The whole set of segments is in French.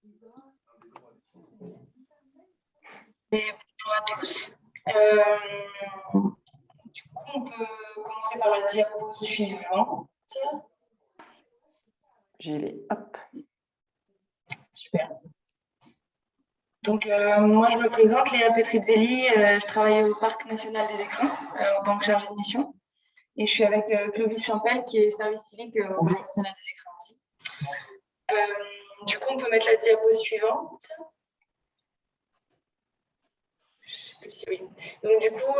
Et bonjour à tous. Du coup, on peut commencer par la diapo suivante. J'y vais, hop. Super. Donc, moi, je me présente, Léa Petrizzelli. Je travaille au Parc national des écrins en tant que chargée de mission. Et je suis avec Clovis Champel, qui est service civique au Parc national des écrins aussi. Du coup, on peut mettre la diapo suivante. Je sais plus si oui. Donc, du coup,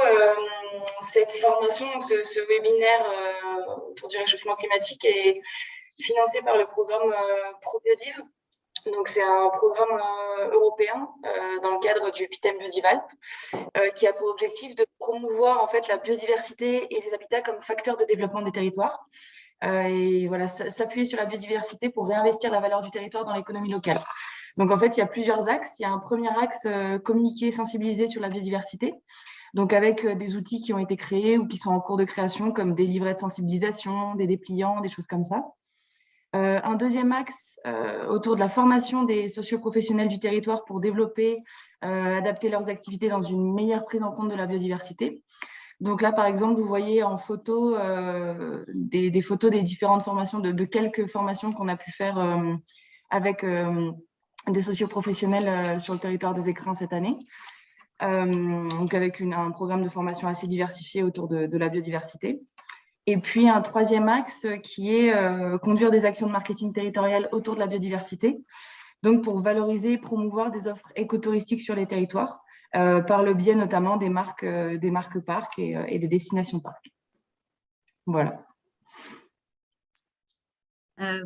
cette formation, donc ce webinaire autour du réchauffement climatique est financé par le programme ProBiodiv. Donc, c'est un programme européen dans le cadre du PITEM Biodival qui a pour objectif de promouvoir en fait la biodiversité et les habitats comme facteurs de développement des territoires. Et voilà, s'appuyer sur la biodiversité pour réinvestir la valeur du territoire dans l'économie locale. Donc, en fait, il y a plusieurs axes. Il y a un premier axe, communiquer, sensibiliser sur la biodiversité. Donc, avec des outils qui ont été créés ou qui sont en cours de création, comme des livrets de sensibilisation, des dépliants, des choses comme ça. Un deuxième axe autour de la formation des socioprofessionnels du territoire pour développer, adapter leurs activités dans une meilleure prise en compte de la biodiversité. Donc là, par exemple, vous voyez en photo des photos des différentes formations, de quelques formations qu'on a pu faire avec des socioprofessionnels sur le territoire des écrins cette année. Donc avec un programme de formation assez diversifié autour de la biodiversité. Et puis un troisième axe qui est conduire des actions de marketing territorial autour de la biodiversité, donc pour valoriser et promouvoir des offres écotouristiques sur les territoires, par le biais notamment des marques parcs et des destinations parcs. Voilà.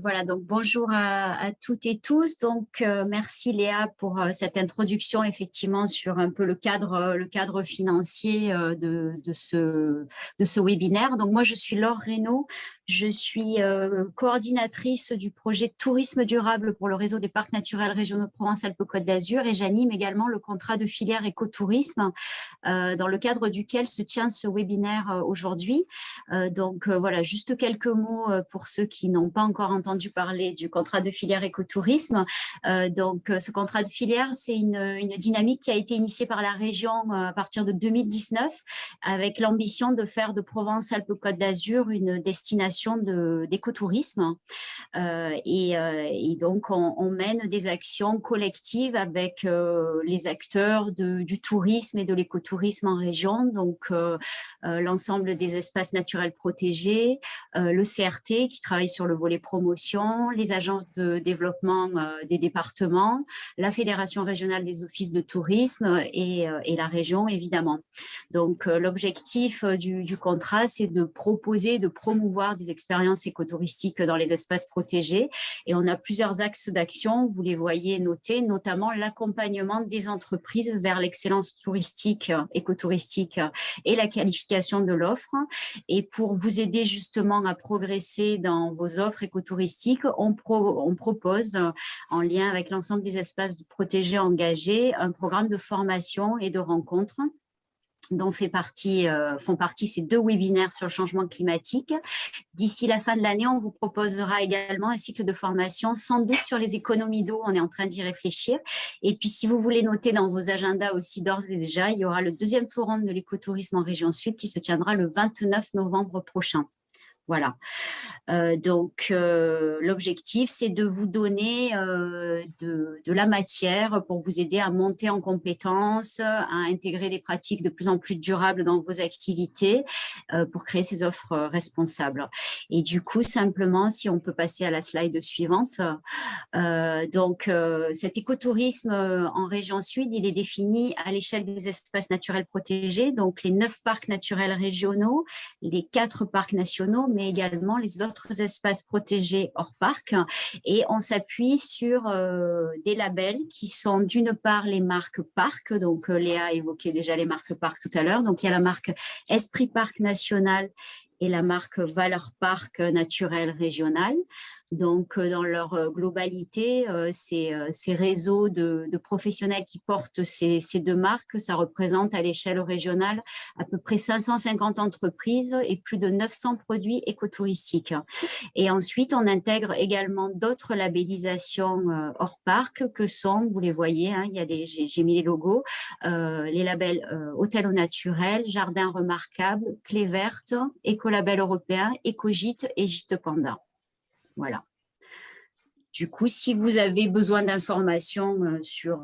Voilà, donc bonjour à toutes et tous. Donc, merci Léa pour cette introduction effectivement sur un peu le cadre financier de ce webinaire. Donc, moi, je suis Laure Reynaud. Je suis coordinatrice du projet Tourisme durable pour le réseau des parcs naturels régionaux de Provence-Alpes-Côte d'Azur et j'anime également le contrat de filière écotourisme dans le cadre duquel se tient ce webinaire aujourd'hui. Donc, voilà, juste quelques mots pour ceux qui n'ont pas encore entendu parler du contrat de filière écotourisme. Donc, ce contrat de filière, c'est une dynamique qui a été initiée par la région à partir de 2019 avec l'ambition de faire de Provence-Alpes-Côte d'Azur une destination d'écotourisme. Et donc, on mène des actions collectives avec les acteurs du tourisme et de l'écotourisme en région, donc l'ensemble des espaces naturels protégés, le CRT qui travaille sur le volet promotion, les agences de développement des départements, la Fédération régionale des offices de tourisme et la région, évidemment. Donc, l'objectif du contrat, c'est de proposer, de promouvoir des expériences écotouristiques dans les espaces protégés. Et on a plusieurs axes d'action, vous les voyez notés, notamment l'accompagnement des entreprises vers l'excellence touristique, écotouristique et la qualification de l'offre. Et pour vous aider justement à progresser dans vos offres écotouristiques, on propose, en lien avec l'ensemble des espaces protégés engagés, un programme de formation et de rencontres dont font partie ces deux webinaires sur le changement climatique. D'ici la fin de l'année, on vous proposera également un cycle de formation, sans doute sur les économies d'eau, on est en train d'y réfléchir. Et puis, si vous voulez noter dans vos agendas aussi d'ores et déjà, il y aura le deuxième forum de l'écotourisme en région Sud qui se tiendra le 29 novembre prochain. Voilà. Donc, l'objectif, c'est de vous donner de la matière pour vous aider à monter en compétences, à intégrer des pratiques de plus en plus durables dans vos activités pour créer ces offres responsables. Et du coup, simplement, si on peut passer à la slide suivante. Donc, cet écotourisme en région Sud, il est défini à l'échelle des espaces naturels protégés, donc les 9 parcs naturels régionaux, les 4 parcs nationaux, mais également les autres espaces protégés hors parc. Et on s'appuie sur des labels qui sont d'une part les marques parcs, donc Léa a évoqué déjà les marques parcs tout à l'heure, donc il y a la marque Esprit Parc National et la marque Valeur Parc Naturel Régional. Donc, dans leur globalité, ces réseaux de professionnels qui portent ces deux marques, ça représente à l'échelle régionale à peu près 550 entreprises et plus de 900 produits écotouristiques. Et ensuite, on intègre également d'autres labellisations hors parc que sont, vous les voyez, hein, j'ai mis les logos, les labels Hôtel au naturel, Jardin remarquable, Clé verte, Écolabel européen, Écogite et Gîte Panda. Voilà. Du coup, si vous avez besoin d'informations sur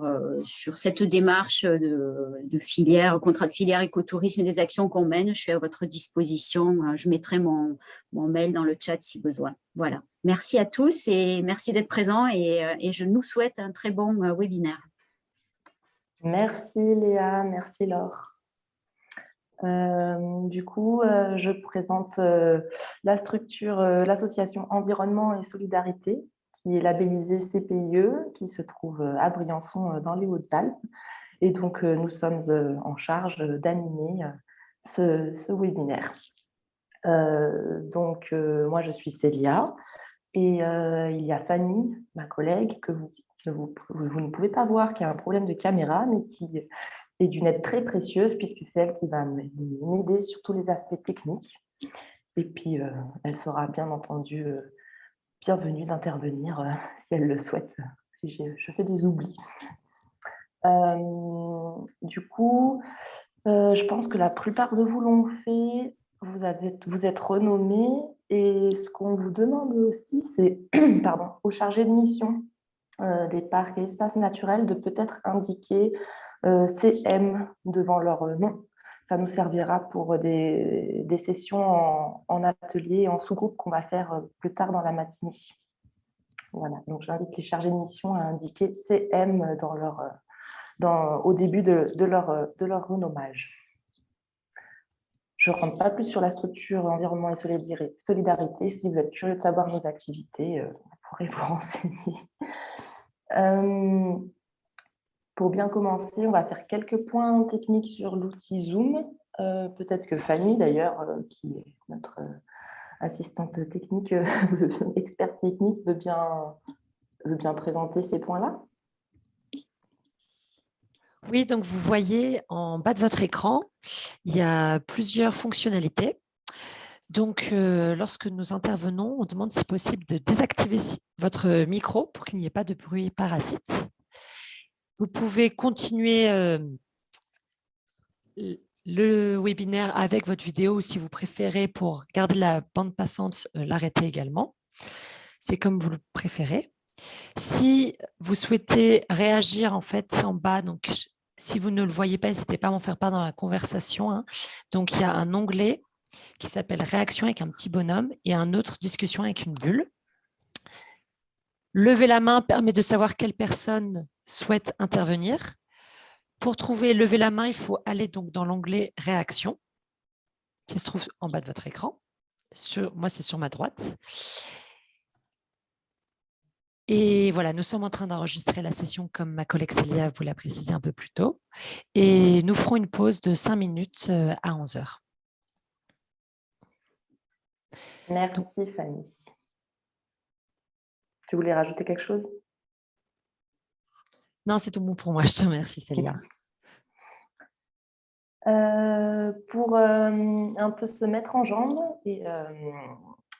cette démarche de filière, contrat de filière écotourisme et des actions qu'on mène, je suis à votre disposition. Je mettrai mon mail dans le chat si besoin. Voilà. Merci à tous et merci d'être présents et je nous souhaite un très bon webinaire. Merci Léa, merci Laure. Du coup, je présente la structure, l'association Environnement et Solidarité, qui est labellisée CPIE, qui se trouve à Briançon dans les Hautes-Alpes. Et donc, nous sommes en charge d'animer ce webinaire. Moi, je suis Célia et il y a Fanny, ma collègue, que vous ne pouvez pas voir, qui a un problème de caméra, mais qui est d'une aide très précieuse puisque c'est elle qui va m'aider sur tous les aspects techniques. Et puis, elle sera bien entendu bienvenue d'intervenir si elle le souhaite, si je fais des oublis. Du coup, je pense que la plupart de vous l'ont fait. Vous êtes renommés et ce qu'on vous demande aussi, c'est aux chargés de mission des parcs et espaces naturels de peut-être indiquer CM devant leur nom. Ça nous servira pour des sessions en atelier et en sous-groupe qu'on va faire plus tard dans la matinée. Voilà, donc j'invite les chargés de mission à indiquer CM au début de leur renommage. Je ne rentre pas plus sur la structure environnement et solidarité. Si vous êtes curieux de savoir nos activités, vous pourrez vous renseigner. Pour bien commencer, on va faire quelques points techniques sur l'outil Zoom. Peut-être que Fanny, d'ailleurs, qui est notre assistante technique, experte technique, veut bien présenter ces points-là. Oui, donc vous voyez en bas de votre écran, il y a plusieurs fonctionnalités. Donc, lorsque nous intervenons, on demande si possible de désactiver votre micro pour qu'il n'y ait pas de bruit parasite. Vous pouvez continuer le webinaire avec votre vidéo ou si vous préférez pour garder la bande passante, l'arrêter également. C'est comme vous le préférez. Si vous souhaitez réagir, en fait, c'est en bas. Donc, si vous ne le voyez pas, n'hésitez pas à m'en faire part dans la conversation. Hein. Donc, il y a un onglet qui s'appelle Réaction avec un petit bonhomme et un autre Discussion avec une bulle. Lever la main permet de savoir quelle personne souhaite intervenir. Pour trouver lever la main, il faut aller donc dans l'onglet Réaction qui se trouve en bas de votre écran. Moi, c'est sur ma droite. Et voilà, nous sommes en train d'enregistrer la session comme ma collègue Célia vous l'a précisé un peu plus tôt. Et nous ferons une pause de 5 minutes à 11 h. Merci Fanny. Tu voulais rajouter quelque chose? Non, c'est tout bon pour moi. Je te remercie Célia. Pour un peu se mettre en jambes et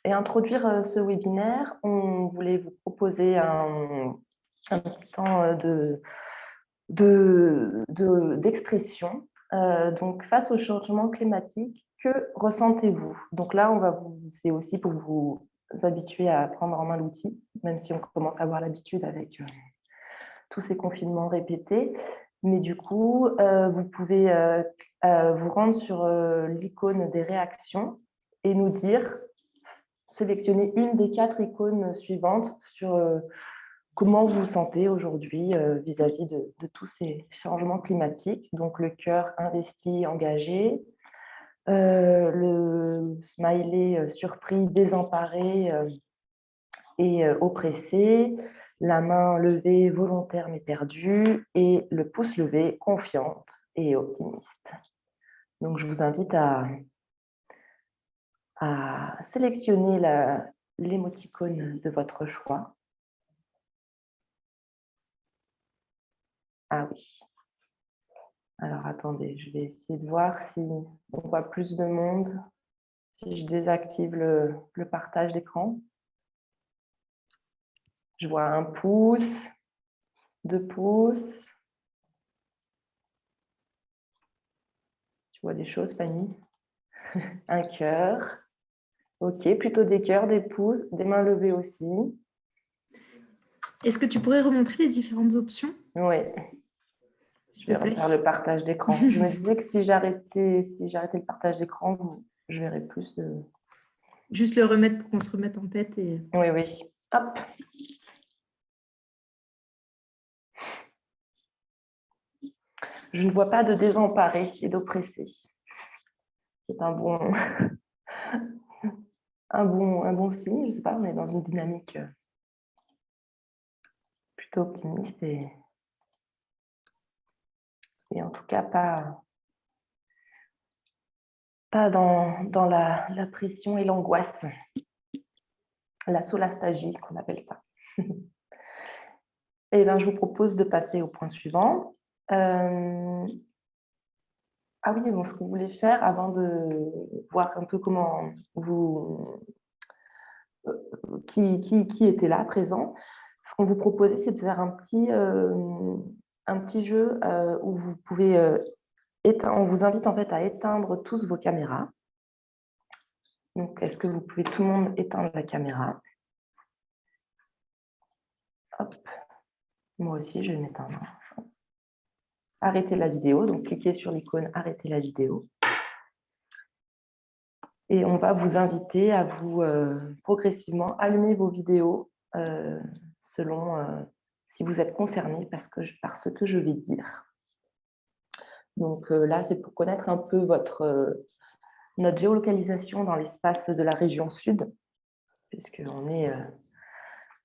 introduire ce webinaire, on voulait vous proposer un petit temps d'expression. Donc, face au changement climatique, que ressentez-vous? Donc là, c'est aussi pour vous habituer à prendre en main l'outil, même si on commence à avoir l'habitude avec tous ces confinements répétés. Mais du coup, vous pouvez vous rendre sur l'icône des réactions et nous dire, sélectionner une des 4 icônes suivantes sur comment vous vous sentez aujourd'hui vis-à-vis de tous ces changements climatiques. Donc, le cœur investi, engagé, le smiley surpris, désemparé et oppressé, la main levée, volontaire mais perdue, et le pouce levé, confiante et optimiste. Donc, je vous invite à à sélectionner l'émoticône de votre choix. Ah oui. Alors, attendez, je vais essayer de voir si on voit plus de monde, si je désactive le partage d'écran. Je vois 1 pouce, 2 pouces. Tu vois des choses, Fanny? Un cœur. Ok, plutôt des cœurs, des pouces, des mains levées aussi. Est-ce que tu pourrais remontrer les différentes options, Oui, s'il je te vais plaît? refaire le partage d'écran. Je me disais que si j'arrêtais le partage d'écran, je verrais plus de... Juste le remettre pour qu'on se remette en tête. Oui, oui. Hop. Je ne vois pas de désemparés et d'oppressés. C'est un bon signe. Je ne sais pas, on est dans une dynamique plutôt optimiste et en tout cas pas dans la pression et l'angoisse. La solastagie, qu'on appelle ça. Et bien, je vous propose de passer au point suivant. Ah oui, bon, ce que vous voulez faire avant de voir un peu comment vous... qui était là, présent, ce qu'on vous proposait, c'est de faire un petit jeu où vous pouvez... on vous invite en fait à éteindre tous vos caméras. Donc, est-ce que vous pouvez tout le monde éteindre la caméra? Hop. Moi aussi, je vais m'éteindre. Arrêtez la vidéo, donc cliquez sur l'icône « Arrêter la vidéo ». Et on va vous inviter à vous progressivement allumer vos vidéos selon si vous êtes concerné par ce que je vais dire. Donc là, c'est pour connaître un peu notre géolocalisation dans l'espace de la région sud, puisqu'on est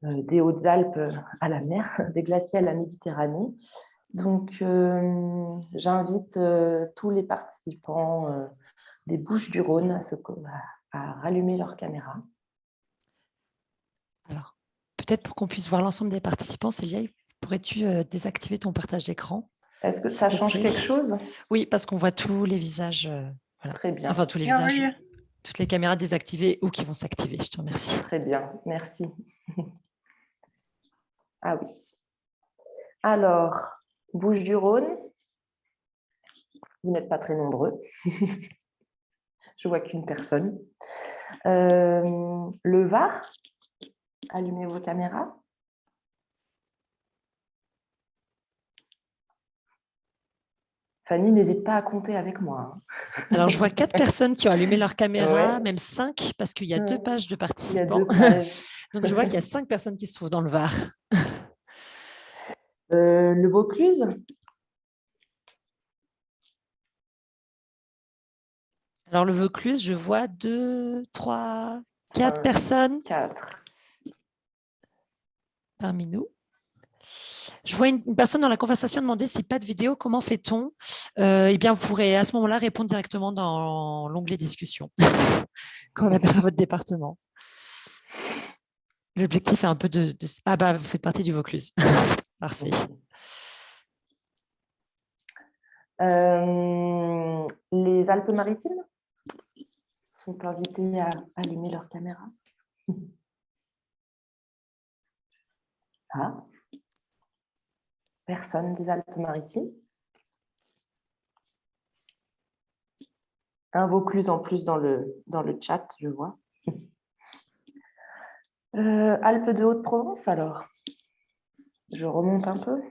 des Hautes-Alpes à la mer, des glaciers à la Méditerranée. Donc, j'invite tous les participants des Bouches-du-Rhône à rallumer leur caméra. Alors, peut-être pour qu'on puisse voir l'ensemble des participants, Célia, pourrais-tu désactiver ton partage d'écran? Est-ce que ça change quelque chose? Oui, parce qu'on voit tous les visages. Voilà. Très bien. Enfin, tous les visages, toutes les caméras désactivées ou qui vont s'activer. Je te remercie. Très bien, merci. Ah oui. Alors, Bouches-du-Rhône, vous n'êtes pas très nombreux. Je vois qu'une personne. Le Var, allumez vos caméras. Fanny, n'hésite pas à compter avec moi. Alors, je vois 4 personnes qui ont allumé leur caméra, ouais. Même 5, parce qu'il y a 2 pages de participants. Il y a 2 pages. Donc, je vois qu'il y a 5 personnes qui se trouvent dans le Var. Le Vaucluse. Alors, le Vaucluse, je vois 2, 3, 4 personnes 4 parmi nous. Je vois une personne dans la conversation demander si pas de vidéo, comment fait-on? Eh bien, vous pourrez à ce moment-là répondre directement dans l'onglet discussion quand on appellera votre département. L'objectif est un peu de... Ah bah, vous faites partie du Vaucluse. Parfait. Les Alpes-Maritimes sont invités à allumer leur caméra. Ah. Personne des Alpes-Maritimes. Un Vaucluse en plus dans le chat, je vois. Alpes de Haute-Provence, alors. Je remonte un peu.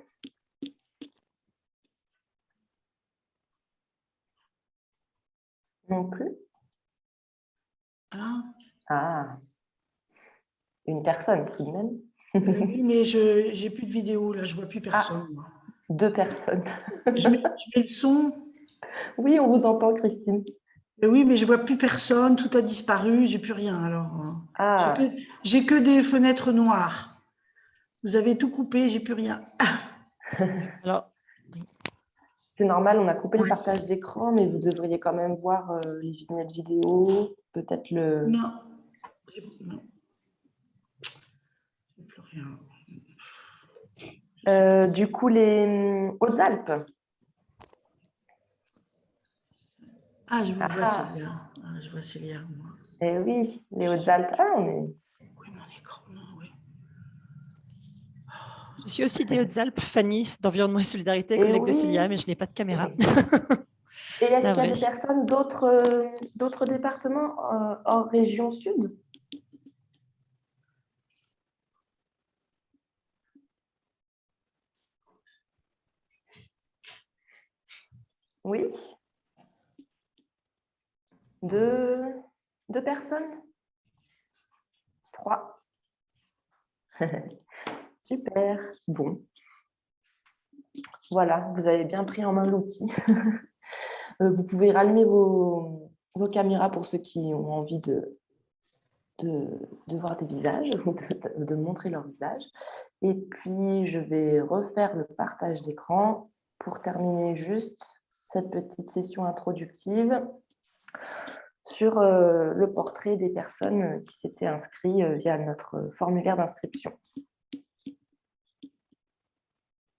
Non plus. Ah. Une personne tout de même. Oui, mais je n'ai plus de vidéo, là, je ne vois plus personne. Ah, 2 personnes. Je mets le son. Oui, on vous entend, Christine. Mais oui, mais je ne vois plus personne, tout a disparu, j'ai plus rien. Alors, j'ai que des fenêtres noires. Vous avez tout coupé, j'ai plus rien. Alors, c'est normal, on a coupé le partage d'écran, mais vous devriez quand même voir les vignettes vidéo, peut-être le… Non. Non. Plus rien. Du coup, les Hautes-Alpes. Ah, je vois Célia. Ah, je vois Célia, moi. Eh oui, les Hautes-Alpes. Ah, on est… Oui, mon écran, non, oui. Je suis aussi des Hautes-Alpes, Fanny, d'Environnement et Solidarité, Et collègue de oui. Célia, mais je n'ai pas de caméra. Et est-ce qu'il y a Navré. des personnes d'autres départements hors région sud? Oui. Deux personnes? 3. Super. Bon. Voilà, vous avez bien pris en main l'outil. Vous pouvez rallumer vos caméras pour ceux qui ont envie de voir des visages ou de montrer leur visage. Et puis, je vais refaire le partage d'écran pour terminer juste cette petite session introductive sur le portrait des personnes qui s'étaient inscrites via notre formulaire d'inscription.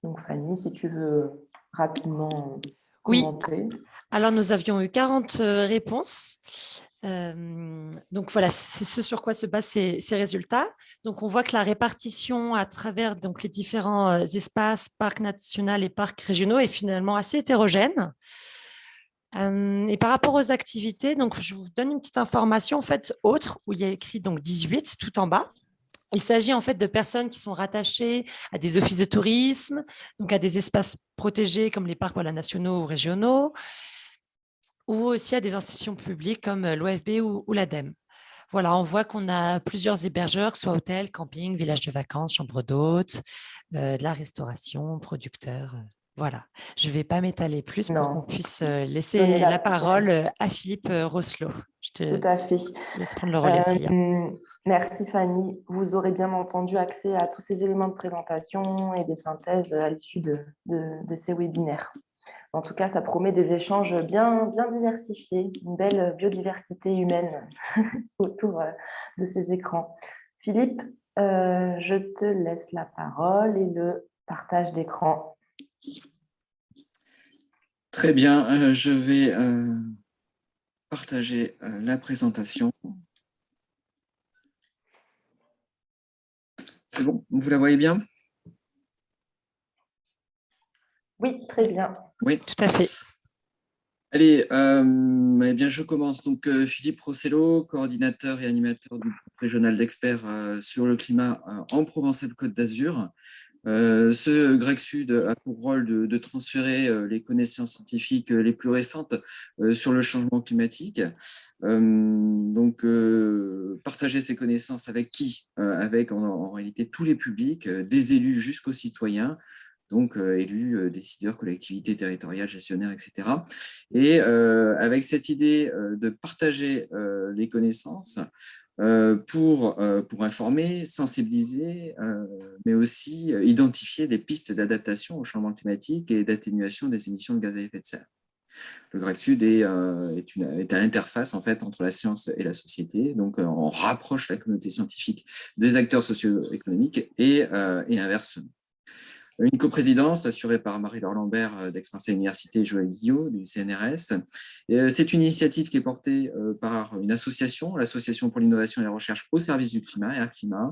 Donc, Fanny, si tu veux rapidement commenter. Oui, alors nous avions eu 40 réponses. Donc voilà, c'est ce sur quoi se basent ces résultats. Donc on voit que la répartition à travers donc, les différents espaces, parcs nationaux et parcs régionaux est finalement assez hétérogène. Et par rapport aux activités, donc je vous donne une petite information en fait autre où il y a écrit donc 18 tout en bas. Il s'agit en fait de personnes qui sont rattachées à des offices de tourisme, donc à des espaces protégés comme les parcs nationaux ou régionaux, ou aussi à des institutions publiques comme l'OFB ou l'ADEME. Voilà, on voit qu'on a plusieurs hébergeurs, soit hôtels, campings, villages de vacances, chambres d'hôtes, de la restauration, producteurs. Voilà, je ne vais pas m'étaler plus pour qu'on puisse laisser la parole à Philippe Rosselot. Je te Tout à fait. laisse prendre le relais, Célia. Merci Fanny. Vous aurez bien entendu accès à tous ces éléments de présentation et des synthèses à l'issue de ces webinaires. En tout cas, ça promet des échanges bien diversifiés, une belle biodiversité humaine autour de ces écrans. Philippe, je te laisse la parole et le partage d'écran. Très bien, je vais partager la présentation. C'est bon, vous la voyez bien? Oui, très bien. Oui, tout à fait. Allez, eh bien, je commence. Donc, Philippe Rosselot, coordinateur et animateur du groupe régional d'experts sur le climat en Provence-Alpes-Côte d'Azur. Ce GREC Sud a pour rôle de transférer les connaissances scientifiques les plus récentes sur le changement climatique. Donc, partager ces connaissances avec qui? Avec en réalité tous les publics, des élus jusqu'aux citoyens, donc élus, décideurs, collectivités territoriales, gestionnaires, etc. Et avec cette idée de partager les connaissances pour informer, sensibiliser, mais aussi identifier des pistes d'adaptation au changement climatique et d'atténuation des émissions de gaz à effet de serre. Le GREC Sud est à l'interface en fait, entre la science et la société, donc on rapproche la communauté scientifique des acteurs socio-économiques et inversement. Une coprésidence assurée par Marie-Laure Lambert d'Aix-Marseille Université et Joël Guillot du CNRS. C'est une initiative qui est portée par une association, l'Association pour l'innovation et la recherche au service du climat, Air Climat.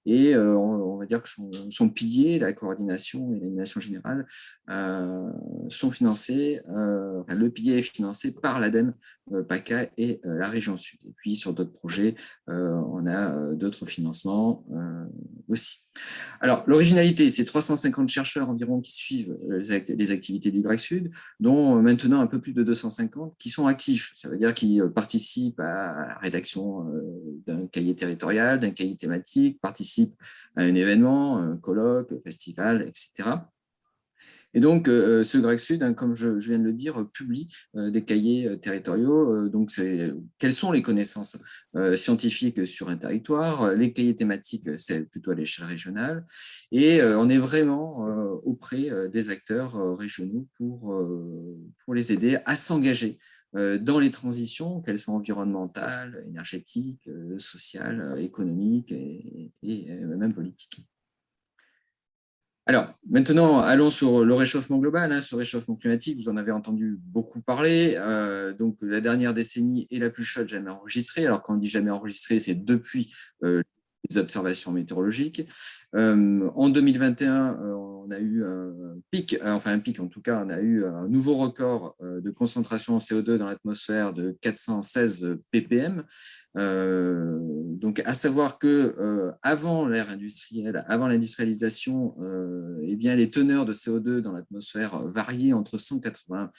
Et on va dire que son pilier, la coordination et l'animation générale, sont financés, le pilier est financé par l'ADEME, PACA et la région Sud. Et puis sur d'autres projets, on a d'autres financements aussi. Alors, l'originalité, c'est 350 chercheurs environ qui suivent les activités du GREC Sud, dont maintenant un peu plus de 250 qui sont actifs. Ça veut dire qu'ils participent à la rédaction d'un cahier territorial, d'un cahier thématique, participent à un événement, un colloque, un festival, etc. Et donc, ce GREC Sud, comme je viens de le dire, publie des cahiers territoriaux. Donc, quelles sont les connaissances scientifiques sur un territoire? Les cahiers thématiques, c'est plutôt à l'échelle régionale. Et on est vraiment auprès des acteurs régionaux pour les aider à s'engager dans les transitions, qu'elles soient environnementales, énergétiques, sociales, économiques et même politiques. Alors, maintenant, allons sur le réchauffement global. Sur le réchauffement climatique, vous en avez entendu beaucoup parler. Donc, la dernière décennie est la plus chaude jamais enregistrée. Alors, quand on dit jamais enregistrée, c'est depuis les observations météorologiques. En 2021, on a eu un pic en tout cas, on a eu un nouveau record de concentration en CO2 dans l'atmosphère de 416 ppm. Donc, à savoir que avant l'ère industrielle, avant l'industrialisation, eh bien, les teneurs de CO2 dans l'atmosphère variaient entre 180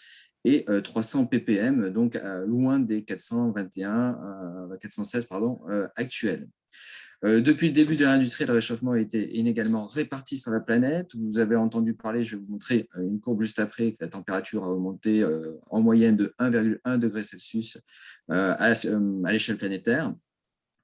et 300 ppm, donc loin des 416 actuels. Depuis le début de l'industrie, le réchauffement a été inégalement réparti sur la planète. Vous avez entendu parler, je vais vous montrer une courbe juste après, que la température a augmenté en moyenne de 1,1 degré Celsius à l'échelle planétaire.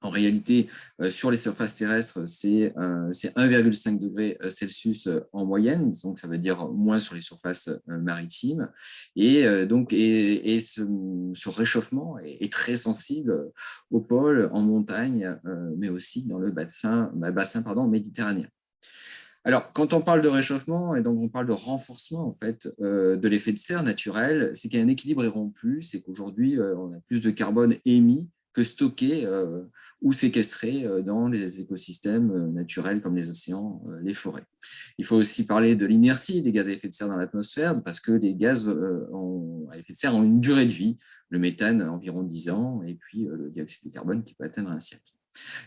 En réalité, sur les surfaces terrestres, c'est 1,5 degré Celsius en moyenne, donc ça veut dire moins sur les surfaces maritimes. Et ce réchauffement est très sensible au pôle, en montagne, mais aussi dans le bassin méditerranéen. Alors, quand on parle de réchauffement, et donc on parle de renforcement en fait, de l'effet de serre naturel, c'est qu'il y a un équilibre est rompu, c'est qu'aujourd'hui, on a plus de carbone émis que stocké ou séquestré dans les écosystèmes naturels comme les océans, les forêts. Il faut aussi parler de l'inertie des gaz à effet de serre dans l'atmosphère, parce que les gaz à effet de serre ont une durée de vie, le méthane environ 10 ans, et puis le dioxyde de carbone qui peut atteindre un siècle.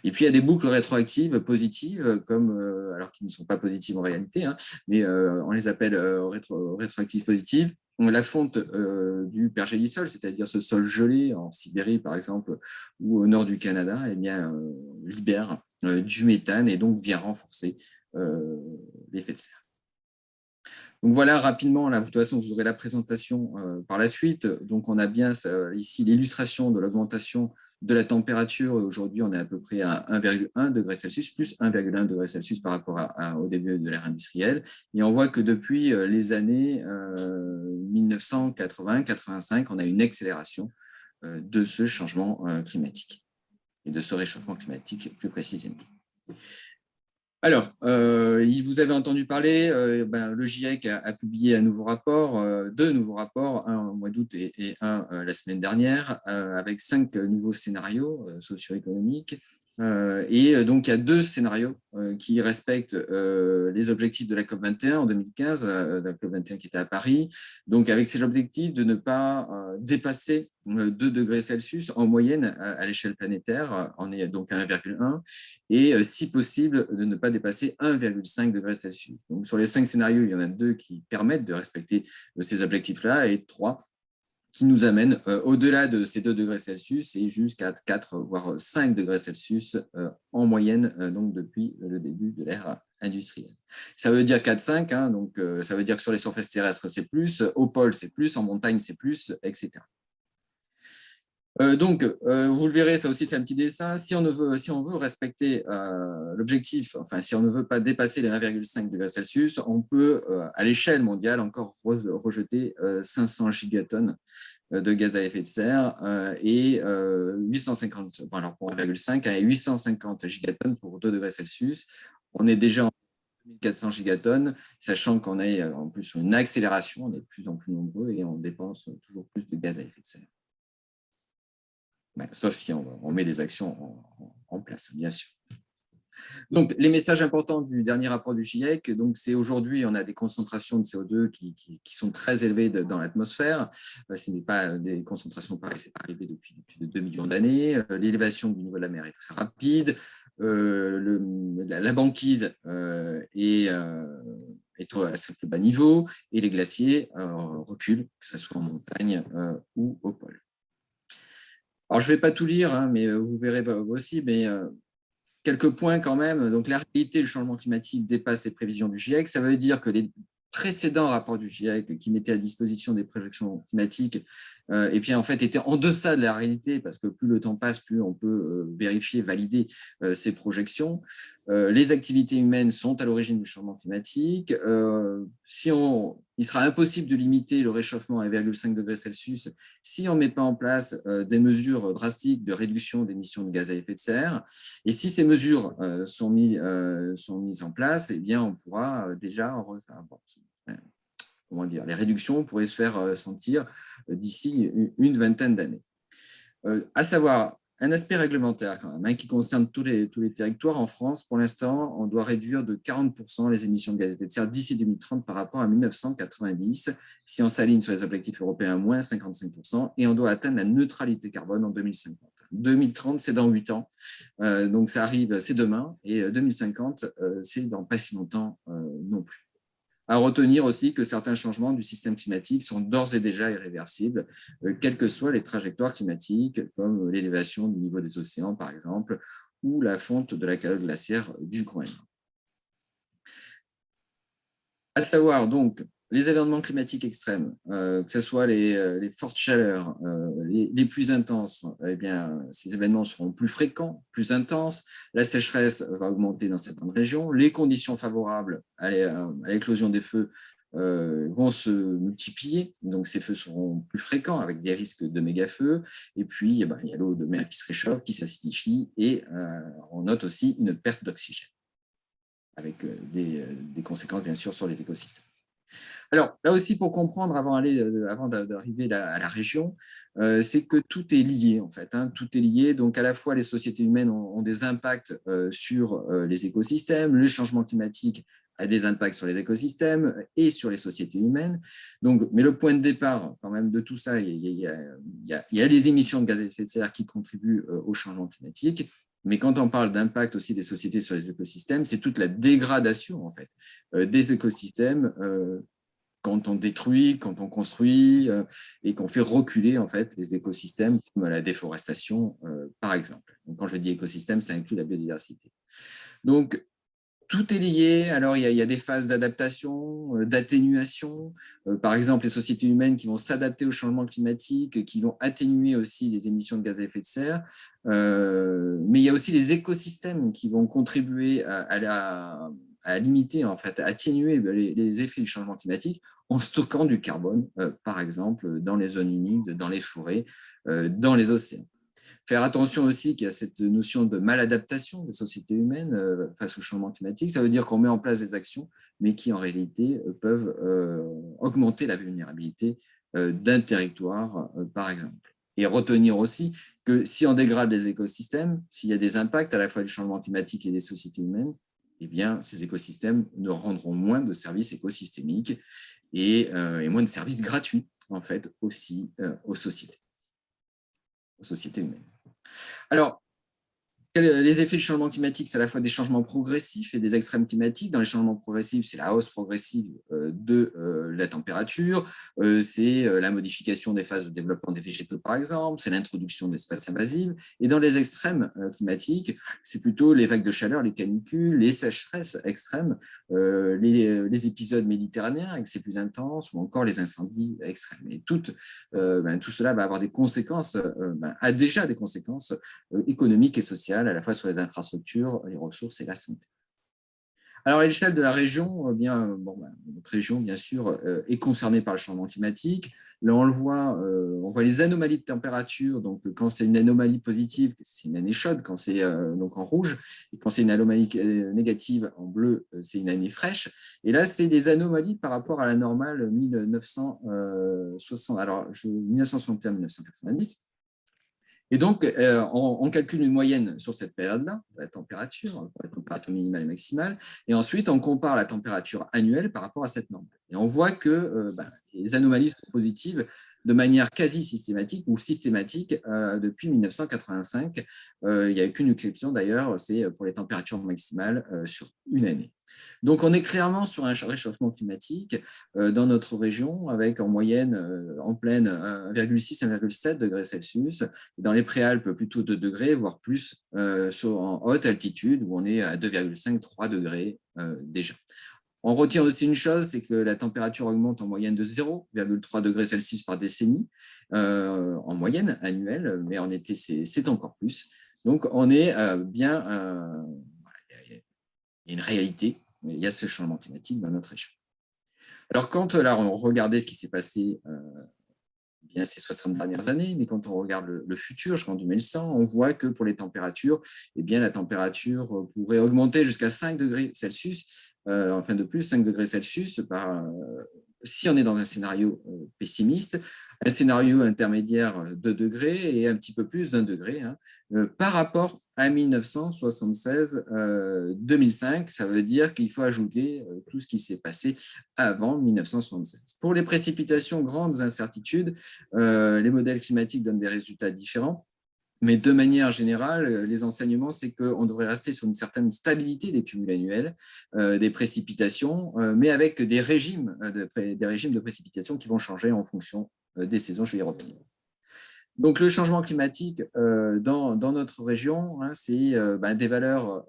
Et puis, il y a des boucles rétroactives positives, alors qui ne sont pas positives en réalité, mais on les appelle rétroactives positives. La fonte du pergélisol, c'est-à-dire ce sol gelé en Sibérie, par exemple, ou au nord du Canada, eh bien, libère du méthane et donc vient renforcer l'effet de serre. Donc voilà, rapidement, là, de toute façon, vous aurez la présentation par la suite. Donc, on a bien ici l'illustration de l'augmentation de la température. Aujourd'hui, on est à peu près à 1,1 degré Celsius, plus 1,1 degré Celsius par rapport au début de l'ère industrielle. Et on voit que depuis les années 1980-85, on a une accélération de ce changement climatique et de ce réchauffement climatique plus précisément. Alors, vous avez entendu parler, le GIEC a publié deux nouveaux rapports, un au mois d'août et un la semaine dernière, avec 5 nouveaux scénarios socio-économiques. Et donc, il y a 2 scénarios qui respectent les objectifs de la COP21 en 2015, la COP21 qui était à Paris, donc avec cet objectif de ne pas dépasser 2 degrés Celsius en moyenne à l'échelle planétaire, on est donc à 1,1, et si possible, de ne pas dépasser 1,5 degrés Celsius. Donc, sur les 5 scénarios, il y en a 2 qui permettent de respecter ces objectifs-là et 3 qui nous amènent au-delà de ces 2 degrés Celsius et jusqu'à 4, voire 5 degrés Celsius en moyenne, donc depuis le début de l'ère industrielle. Ça veut dire 4-5, donc ça veut dire que sur les surfaces terrestres, c'est plus, au pôle, c'est plus, en montagne, c'est plus, etc. Donc, vous le verrez, ça aussi, c'est un petit dessin. Si on veut respecter l'objectif, enfin, si on ne veut pas dépasser les 1,5 degrés Celsius, on peut, à l'échelle mondiale, encore rejeter 500 gigatonnes de gaz à effet de serre et 850, alors pour 1,5 et 850 gigatonnes pour 2 degrés Celsius. On est déjà en 1400 gigatonnes, sachant qu'on est en plus sur une accélération, on est de plus en plus nombreux et on dépense toujours plus de gaz à effet de serre. Sauf si on met des actions en place, bien sûr. Donc, les messages importants du dernier rapport du GIEC, c'est aujourd'hui, on a des concentrations de CO2 qui sont très élevées dans l'atmosphère. Ce n'est pas des concentrations pareilles, c'est pas arrivé depuis plus de 2 millions d'années. L'élévation du niveau de la mer est très rapide. La banquise est à assez bas niveau et les glaciers reculent, que ce soit en montagne ou au pôle. Alors, je ne vais pas tout lire, mais vous verrez aussi, mais quelques points quand même. Donc, la réalité du changement climatique dépasse les prévisions du GIEC. Ça veut dire que les précédents rapports du GIEC qui mettaient à disposition des projections climatiques et puis en fait étaient en deçà de la réalité, parce que plus le temps passe, plus on peut vérifier, valider ces projections. Les activités humaines sont à l'origine du changement climatique. Il sera impossible de limiter le réchauffement à 1,5 degré Celsius si on ne met pas en place des mesures drastiques de réduction d'émissions de gaz à effet de serre. Et si ces mesures sont mises en place, eh bien, on pourra déjà, comment dire, les réductions pourraient se faire sentir d'ici une vingtaine d'années. À savoir, un aspect réglementaire quand même, qui concerne tous les territoires. En France, pour l'instant, on doit réduire de 40% les émissions de gaz à effet de serre d'ici 2030 par rapport à 1990, si on s'aligne sur les objectifs européens, moins 55%, et on doit atteindre la neutralité carbone en 2050. 2030, c'est dans 8 ans, donc ça arrive, c'est demain, et 2050, c'est dans pas si longtemps non plus. À retenir aussi que certains changements du système climatique sont d'ores et déjà irréversibles, quelles que soient les trajectoires climatiques, comme l'élévation du niveau des océans, par exemple, ou la fonte de la calotte glaciaire du Groenland. À savoir donc les événements climatiques extrêmes, que ce soit les fortes chaleurs, les plus intenses, eh bien, ces événements seront plus fréquents, plus intenses. La sécheresse va augmenter dans certaines régions. Les conditions favorables à l'éclosion des feux vont se multiplier. Donc, ces feux seront plus fréquents avec des risques de méga-feux. Et puis, il y a l'eau de mer qui se réchauffe, qui s'acidifie et on note aussi une perte d'oxygène avec des conséquences, bien sûr, sur les écosystèmes. Alors, là aussi, pour comprendre, avant d'arriver à la région, c'est que tout est lié, en fait. Tout est lié. Donc, à la fois, les sociétés humaines ont des impacts sur les écosystèmes, le changement climatique a des impacts sur les écosystèmes et sur les sociétés humaines. Donc, mais le point de départ, quand même, de tout ça, il y a les émissions de gaz à effet de serre qui contribuent au changement climatique. Mais quand on parle d'impact aussi des sociétés sur les écosystèmes, c'est toute la dégradation, en fait, des écosystèmes quand on détruit, quand on construit et qu'on fait reculer en fait les écosystèmes comme la déforestation par exemple. Donc, quand je dis écosystème, ça inclut la biodiversité. Donc tout est lié. Alors il y a des phases d'adaptation, d'atténuation. Par exemple, les sociétés humaines qui vont s'adapter au changement climatique, qui vont atténuer aussi les émissions de gaz à effet de serre. Mais il y a aussi les écosystèmes qui vont contribuer à limiter, en fait, à atténuer les effets du changement climatique en stockant du carbone, par exemple, dans les zones humides, dans les forêts, dans les océans. Faire attention aussi qu'il y a cette notion de maladaptation des sociétés humaines face au changement climatique. Ça veut dire qu'on met en place des actions, mais qui en réalité peuvent augmenter la vulnérabilité d'un territoire, par exemple. Et retenir aussi que si on dégrade les écosystèmes, s'il y a des impacts à la fois du changement climatique et des sociétés humaines, eh bien, ces écosystèmes ne rendront moins de services écosystémiques et moins de services gratuits, en fait, aussi aux sociétés humaines. Alors, les effets du changement climatique, c'est à la fois des changements progressifs et des extrêmes climatiques. Dans les changements progressifs, c'est la hausse progressive de la température, c'est la modification des phases de développement des végétaux, par exemple, c'est l'introduction d'espèces invasives. Et dans les extrêmes climatiques, c'est plutôt les vagues de chaleur, les canicules, les sécheresses extrêmes, les épisodes méditerranéens avec ses plus intenses, ou encore les incendies extrêmes. Et tout cela va avoir des conséquences, a déjà des conséquences économiques et sociales, à la fois sur les infrastructures, les ressources et la santé. Alors, à l'échelle de la région, notre région, bien sûr, est concernée par le changement climatique. Là, on voit les anomalies de température. Donc, quand c'est une anomalie positive, c'est une année chaude, quand c'est donc en rouge. Et quand c'est une anomalie négative, en bleu, c'est une année fraîche. Et là, c'est des anomalies par rapport à la normale 1961-1990. Et donc, on calcule une moyenne sur cette période-là, la température minimale et maximale, et ensuite, on compare la température annuelle par rapport à cette norme. Et on voit que les anomalies sont positives de manière quasi systématique ou systématique depuis 1985. Il n'y a eu qu'une exception d'ailleurs, c'est pour les températures maximales sur une année. Donc, on est clairement sur un réchauffement climatique dans notre région, avec en moyenne, en pleine, 1,6 à 1,7 degrés Celsius. Dans les préalpes, plutôt 2 degrés, voire plus en haute altitude, où on est à 2,5-3 degrés déjà. On retient aussi une chose, c'est que la température augmente en moyenne de 0,3 degrés Celsius par décennie, en moyenne annuelle, mais en été, c'est encore plus. Donc, on est y a une réalité, il y a ce changement climatique dans notre région. Alors, quand là, on regardait ce qui s'est passé bien ces 60 dernières années, mais quand on regarde le futur, jusqu'en 2100, on voit que pour les températures, eh bien, la température pourrait augmenter jusqu'à 5 degrés Celsius, enfin de plus 5 degrés Celsius si on est dans un scénario pessimiste, un scénario intermédiaire 2 degrés et un petit peu plus d'1 degré par rapport à 1976-2005. Ça veut dire qu'il faut ajouter tout ce qui s'est passé avant 1976. Pour les précipitations, grandes incertitudes, les modèles climatiques donnent des résultats différents. Mais de manière générale, les enseignements, c'est qu'on devrait rester sur une certaine stabilité des cumuls annuels, des précipitations, mais avec des régimes de précipitations qui vont changer en fonction des saisons. Je vais y revenir. Donc, le changement climatique dans notre région, c'est des valeurs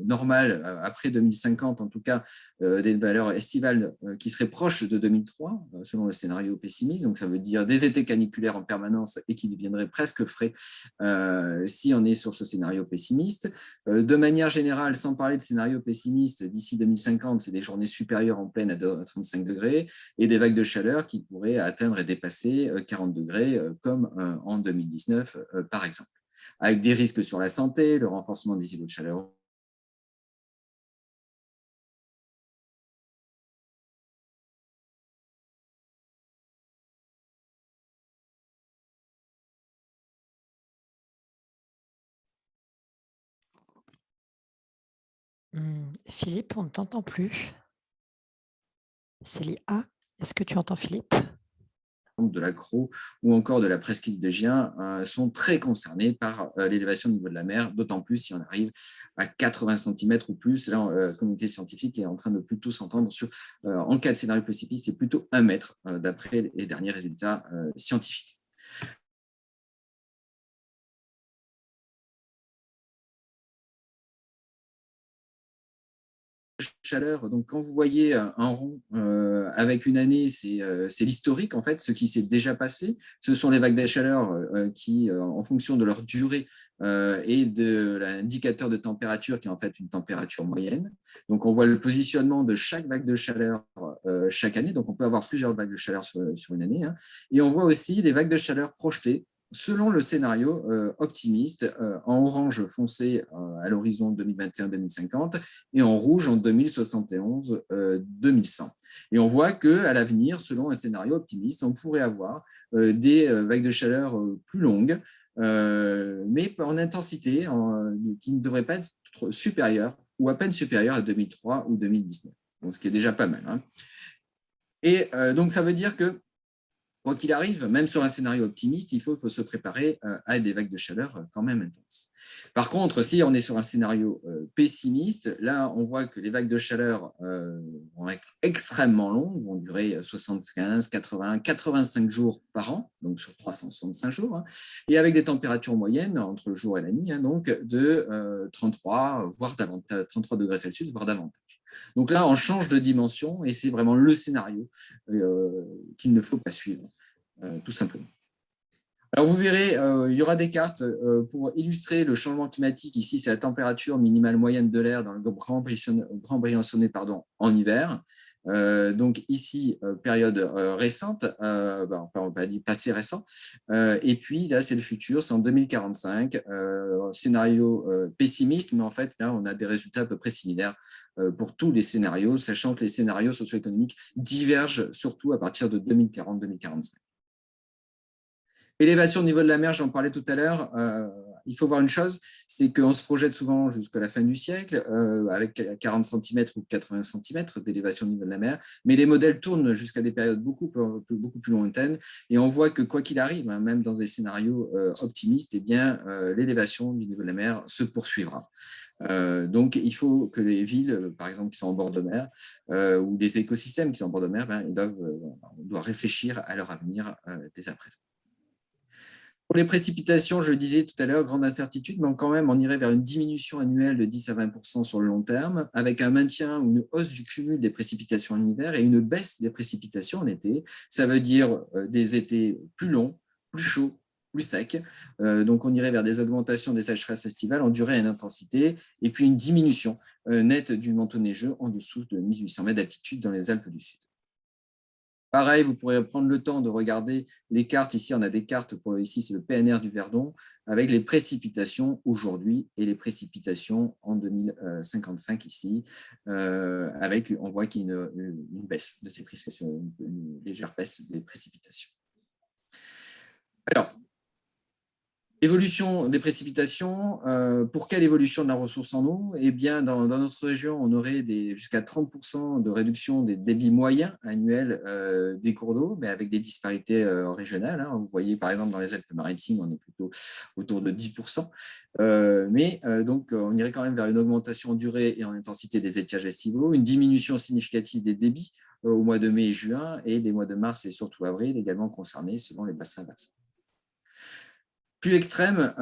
normales, après 2050 en tout cas, des valeurs estivales qui seraient proches de 2003, selon le scénario pessimiste. Donc, ça veut dire des étés caniculaires en permanence et qui deviendraient presque frais si on est sur ce scénario pessimiste. De manière générale, sans parler de scénario pessimiste, d'ici 2050, c'est des journées supérieures en pleine à 35 degrés et des vagues de chaleur qui pourraient atteindre et dépasser 40 degrés comme en 2019, par exemple, avec des risques sur la santé, le renforcement des îlots de chaleur. Philippe, on ne t'entend plus. Célia, est-ce que tu entends Philippe ? De l'accro ou encore de la presqu'île de Gien sont très concernés par l'élévation du niveau de la mer, d'autant plus si on arrive à 80 cm ou plus. Là, la communauté scientifique est en train de plutôt s'entendre sur, en cas de scénario pessimiste, c'est plutôt 1 mètre d'après les derniers résultats scientifiques. Chaleur, donc quand vous voyez un rond avec une année, c'est l'historique en fait, ce qui s'est déjà passé. Ce sont les vagues de chaleur qui, en fonction de leur durée et de l'indicateur de température qui est en fait une température moyenne. Donc on voit le positionnement de chaque vague de chaleur chaque année, donc on peut avoir plusieurs vagues de chaleur sur une année, et on voit aussi les vagues de chaleur projetées selon le scénario optimiste, en orange foncé à l'horizon 2021-2050 et en rouge en 2071-2100. Et on voit qu'à l'avenir, selon un scénario optimiste, on pourrait avoir des vagues de chaleur plus longues, mais en intensité qui ne devraient pas être supérieures ou à peine supérieures à 2003 ou 2019, donc, ce qui est déjà pas mal. Et donc, ça veut dire que quoi qu'il arrive, même sur un scénario optimiste, il faut se préparer à des vagues de chaleur quand même intenses. Par contre, si on est sur un scénario pessimiste, là, on voit que les vagues de chaleur vont être extrêmement longues, vont durer 75, 80, 85 jours par an, donc sur 365 jours, et avec des températures moyennes entre le jour et la nuit, donc de 33, voire davantage, 33 degrés Celsius, voire davantage. Donc là, on change de dimension et c'est vraiment le scénario qu'il ne faut pas suivre, tout simplement. Alors, vous verrez, il y aura des cartes pour illustrer le changement climatique. Ici, c'est la température minimale moyenne de l'air dans le Grand Briançonnais en hiver. Donc ici, période récente, enfin on va dire passé récent, et puis là c'est le futur, c'est en 2045, scénario pessimiste, mais en fait là on a des résultats à peu près similaires pour tous les scénarios, sachant que les scénarios socio-économiques divergent surtout à partir de 2040-2045. Élévation au niveau de la mer, j'en parlais tout à l'heure. Il faut voir une chose, c'est qu'on se projette souvent jusqu'à la fin du siècle avec 40 cm ou 80 cm d'élévation au niveau de la mer, mais les modèles tournent jusqu'à des périodes beaucoup plus lointaines et on voit que quoi qu'il arrive, même dans des scénarios optimistes, eh bien, l'élévation du niveau de la mer se poursuivra. Donc, il faut que les villes, par exemple, qui sont en bord de mer, ou les écosystèmes qui sont en bord de mer, on doit réfléchir à leur avenir dès à présent. Pour les précipitations, je le disais tout à l'heure, grande incertitude, mais quand même, on irait vers une diminution annuelle de 10 à 20% sur le long terme, avec un maintien ou une hausse du cumul des précipitations en hiver et une baisse des précipitations en été. Ça veut dire des étés plus longs, plus chauds, plus sec. Donc, on irait vers des augmentations des sécheresses estivales en durée et en intensité, et puis une diminution nette du manteau neigeux en dessous de 1800 mètres d'altitude dans les Alpes du Sud. Pareil, vous pourrez prendre le temps de regarder les cartes. Ici, on a des cartes, ici c'est le PNR du Verdon, avec les précipitations aujourd'hui et les précipitations en 2055 ici, on voit qu'il y a une baisse de ces précipitations, une légère baisse des précipitations. Alors, évolution des précipitations, pour quelle évolution de la ressource en eau? Eh bien, dans notre région, on aurait jusqu'à 30% de réduction des débits moyens annuels des cours d'eau, mais avec des disparités régionales. Hein. Vous voyez, par exemple, dans les Alpes-Maritimes, on est plutôt autour de 10%. Donc, on irait quand même vers une augmentation en durée et en intensité des étiages estivaux, une diminution significative des débits au mois de mai et juin, et des mois de mars et surtout avril également concernés selon les bassins versants. Plus extrême,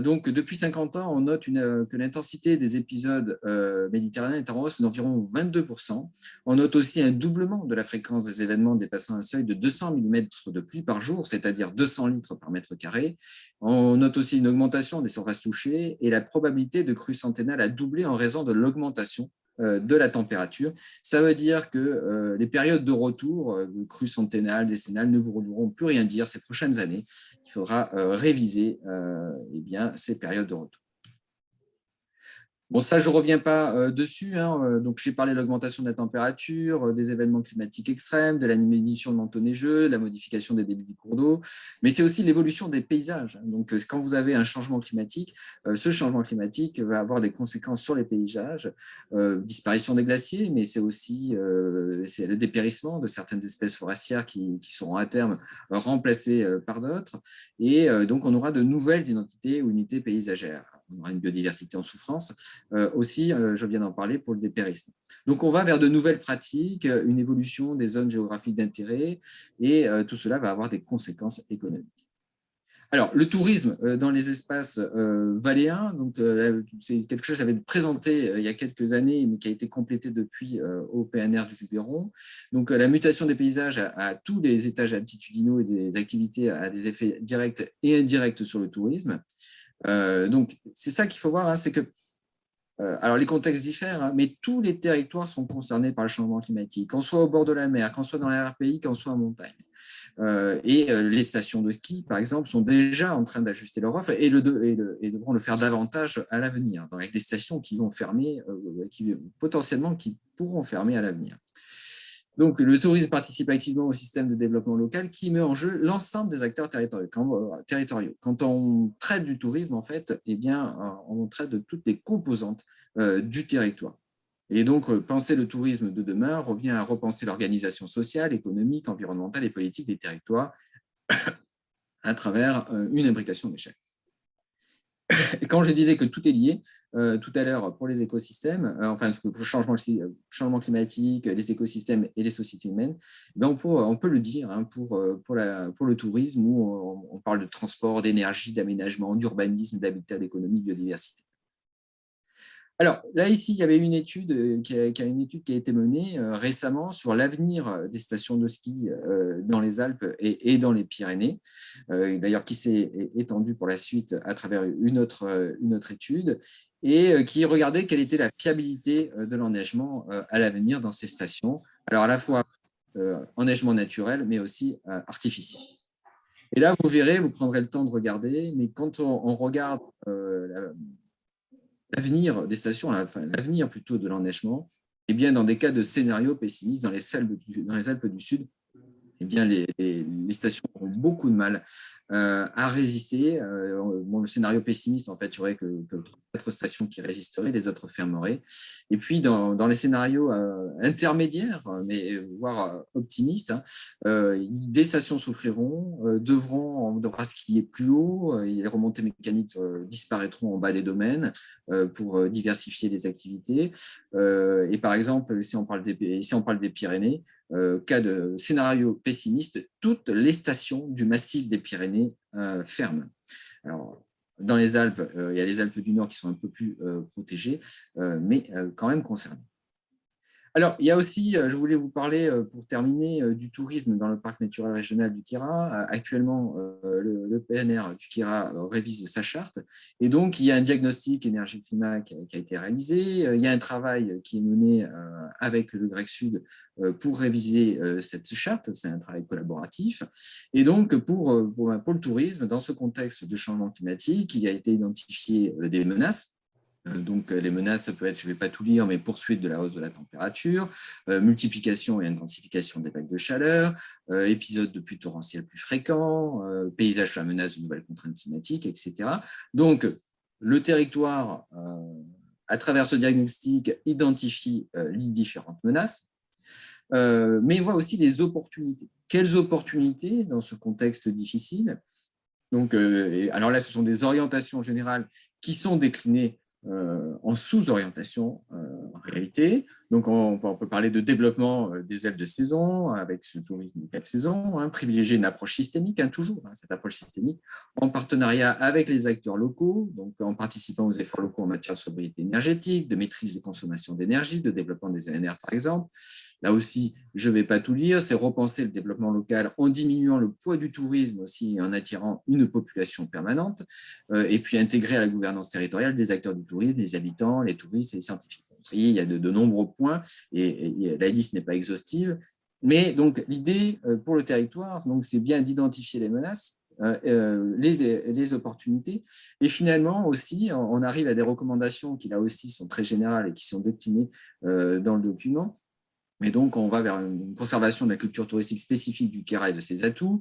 donc depuis 50 ans, on note que l'intensité des épisodes méditerranéens est en hausse d'environ 22%. On note aussi un doublement de la fréquence des événements dépassant un seuil de 200 mm de pluie par jour, c'est-à-dire 200 litres par mètre carré. On note aussi une augmentation des surfaces touchées et la probabilité de crue centennale a doublé en raison de l'augmentation de la température. Ça veut dire que les périodes de retour, de crues centennales, décennales, ne voudront plus rien dire ces prochaines années. Il faudra réviser ces périodes de retour. Bon, ça, je ne reviens pas dessus. Hein. Donc, j'ai parlé de l'augmentation de la température, des événements climatiques extrêmes, de la diminution de manteau neigeux, de la modification des débits du cours d'eau, mais c'est aussi l'évolution des paysages. Donc, quand vous avez un changement climatique, ce changement climatique va avoir des conséquences sur les paysages, disparition des glaciers, mais c'est aussi le dépérissement de certaines espèces forestières qui seront à terme remplacées par d'autres. Et donc, on aura de nouvelles identités ou unités paysagères. On aura une biodiversité en souffrance. Aussi, je viens d'en parler pour le dépérissement. Donc, on va vers de nouvelles pratiques, une évolution des zones géographiques d'intérêt, et tout cela va avoir des conséquences économiques. Alors, le tourisme dans les espaces valléens, c'est quelque chose que j'avais présenté il y a quelques années, mais qui a été complété depuis au PNR du Luberon. Donc, la mutation des paysages à tous les étages altitudinaux et des activités a des effets directs et indirects sur le tourisme. Donc, c'est ça qu'il faut voir, hein, c'est que alors, les contextes diffèrent, hein, mais tous les territoires sont concernés par le changement climatique, qu'on soit au bord de la mer, qu'on soit dans les RPI, qu'on soit en montagne. Les stations de ski, par exemple, sont déjà en train d'ajuster leur offre et devront le faire davantage à l'avenir, avec des stations qui vont fermer, potentiellement qui pourront fermer à l'avenir. Donc, le tourisme participe activement au système de développement local qui met en jeu l'ensemble des acteurs territoriaux. Quand on traite du tourisme, en fait, eh bien, on traite de toutes les composantes du territoire. Et donc, penser le tourisme de demain revient à repenser l'organisation sociale, économique, environnementale et politique des territoires à travers une imbrication d'échelle. Et quand je disais que tout est lié, tout à l'heure pour les écosystèmes, pour le changement climatique, les écosystèmes et les sociétés humaines, ben on peut le dire hein, pour le tourisme où on parle de transport, d'énergie, d'aménagement, d'urbanisme, d'habitat, d'économie, de biodiversité. Alors là, ici, il y avait une étude qui a été menée récemment sur l'avenir des stations de ski dans les Alpes et dans les Pyrénées, d'ailleurs qui s'est étendue pour la suite à travers une autre étude, et qui regardait quelle était la fiabilité de l'enneigement à l'avenir dans ces stations, alors à la fois enneigement naturel, mais aussi artificiel. Et là, vous verrez, vous prendrez le temps de regarder, mais quand on regarde l'avenir des stations, l'avenir plutôt de l'enneigement, eh bien, dans des cas de scénario pessimiste, dans les Alpes du Sud, eh bien, les stations auront beaucoup de mal à résister. Le scénario pessimiste, en fait, il y aurait que 4 stations qui résisteraient, les autres fermeraient. Et puis, dans les scénarios intermédiaires, mais voire optimistes, des stations souffriront, on devra skier plus haut, les remontées mécaniques disparaîtront en bas des domaines pour diversifier les activités. Et par exemple, si on parle des Pyrénées, cas de scénario pessimiste, toutes les stations du massif des Pyrénées ferment. Alors, dans les Alpes, il y a les Alpes du Nord qui sont un peu plus protégées, mais quand même concernées. Alors, il y a aussi, je voulais vous parler, pour terminer, du tourisme dans le parc naturel régional du Queyras. Actuellement, le PNR du Queyras révise sa charte. Et donc, il y a un diagnostic énergie-climat qui a été réalisé. Il y a un travail qui est mené avec le GREC Sud pour réviser cette charte. C'est un travail collaboratif. Et donc, pour le tourisme, dans ce contexte de changement climatique, il a été identifié des menaces. Donc, les menaces, ça peut être, je ne vais pas tout lire, mais poursuite de la hausse de la température, multiplication et intensification des vagues de chaleur, épisodes de pluies torrentielles plus fréquents, paysage sous la menace de nouvelles contraintes climatiques, etc. Donc, le territoire, à travers ce diagnostic, identifie les différentes menaces, mais voit aussi les opportunités. Quelles opportunités dans ce contexte difficile? Donc, alors là, ce sont des orientations générales qui sont déclinées en sous-orientation en réalité. Donc, on peut parler de développement des ailes de saison avec ce tourisme de 4 saisons, privilégier une approche systémique, toujours, cette approche systémique, en partenariat avec les acteurs locaux, donc en participant aux efforts locaux en matière de sobriété énergétique, de maîtrise des consommations d'énergie, de développement des ANR par exemple. Là aussi, je ne vais pas tout lire, c'est repenser le développement local en diminuant le poids du tourisme aussi et en attirant une population permanente, et puis intégrer à la gouvernance territoriale des acteurs du tourisme, les habitants, les touristes et les scientifiques. Il y a de nombreux points et la liste n'est pas exhaustive, mais donc l'idée pour le territoire, c'est bien d'identifier les menaces, les opportunités. Et finalement aussi, on arrive à des recommandations qui là aussi sont très générales et qui sont déclinées dans le document. Mais donc, on va vers une conservation de la culture touristique spécifique du Queyras et de ses atouts.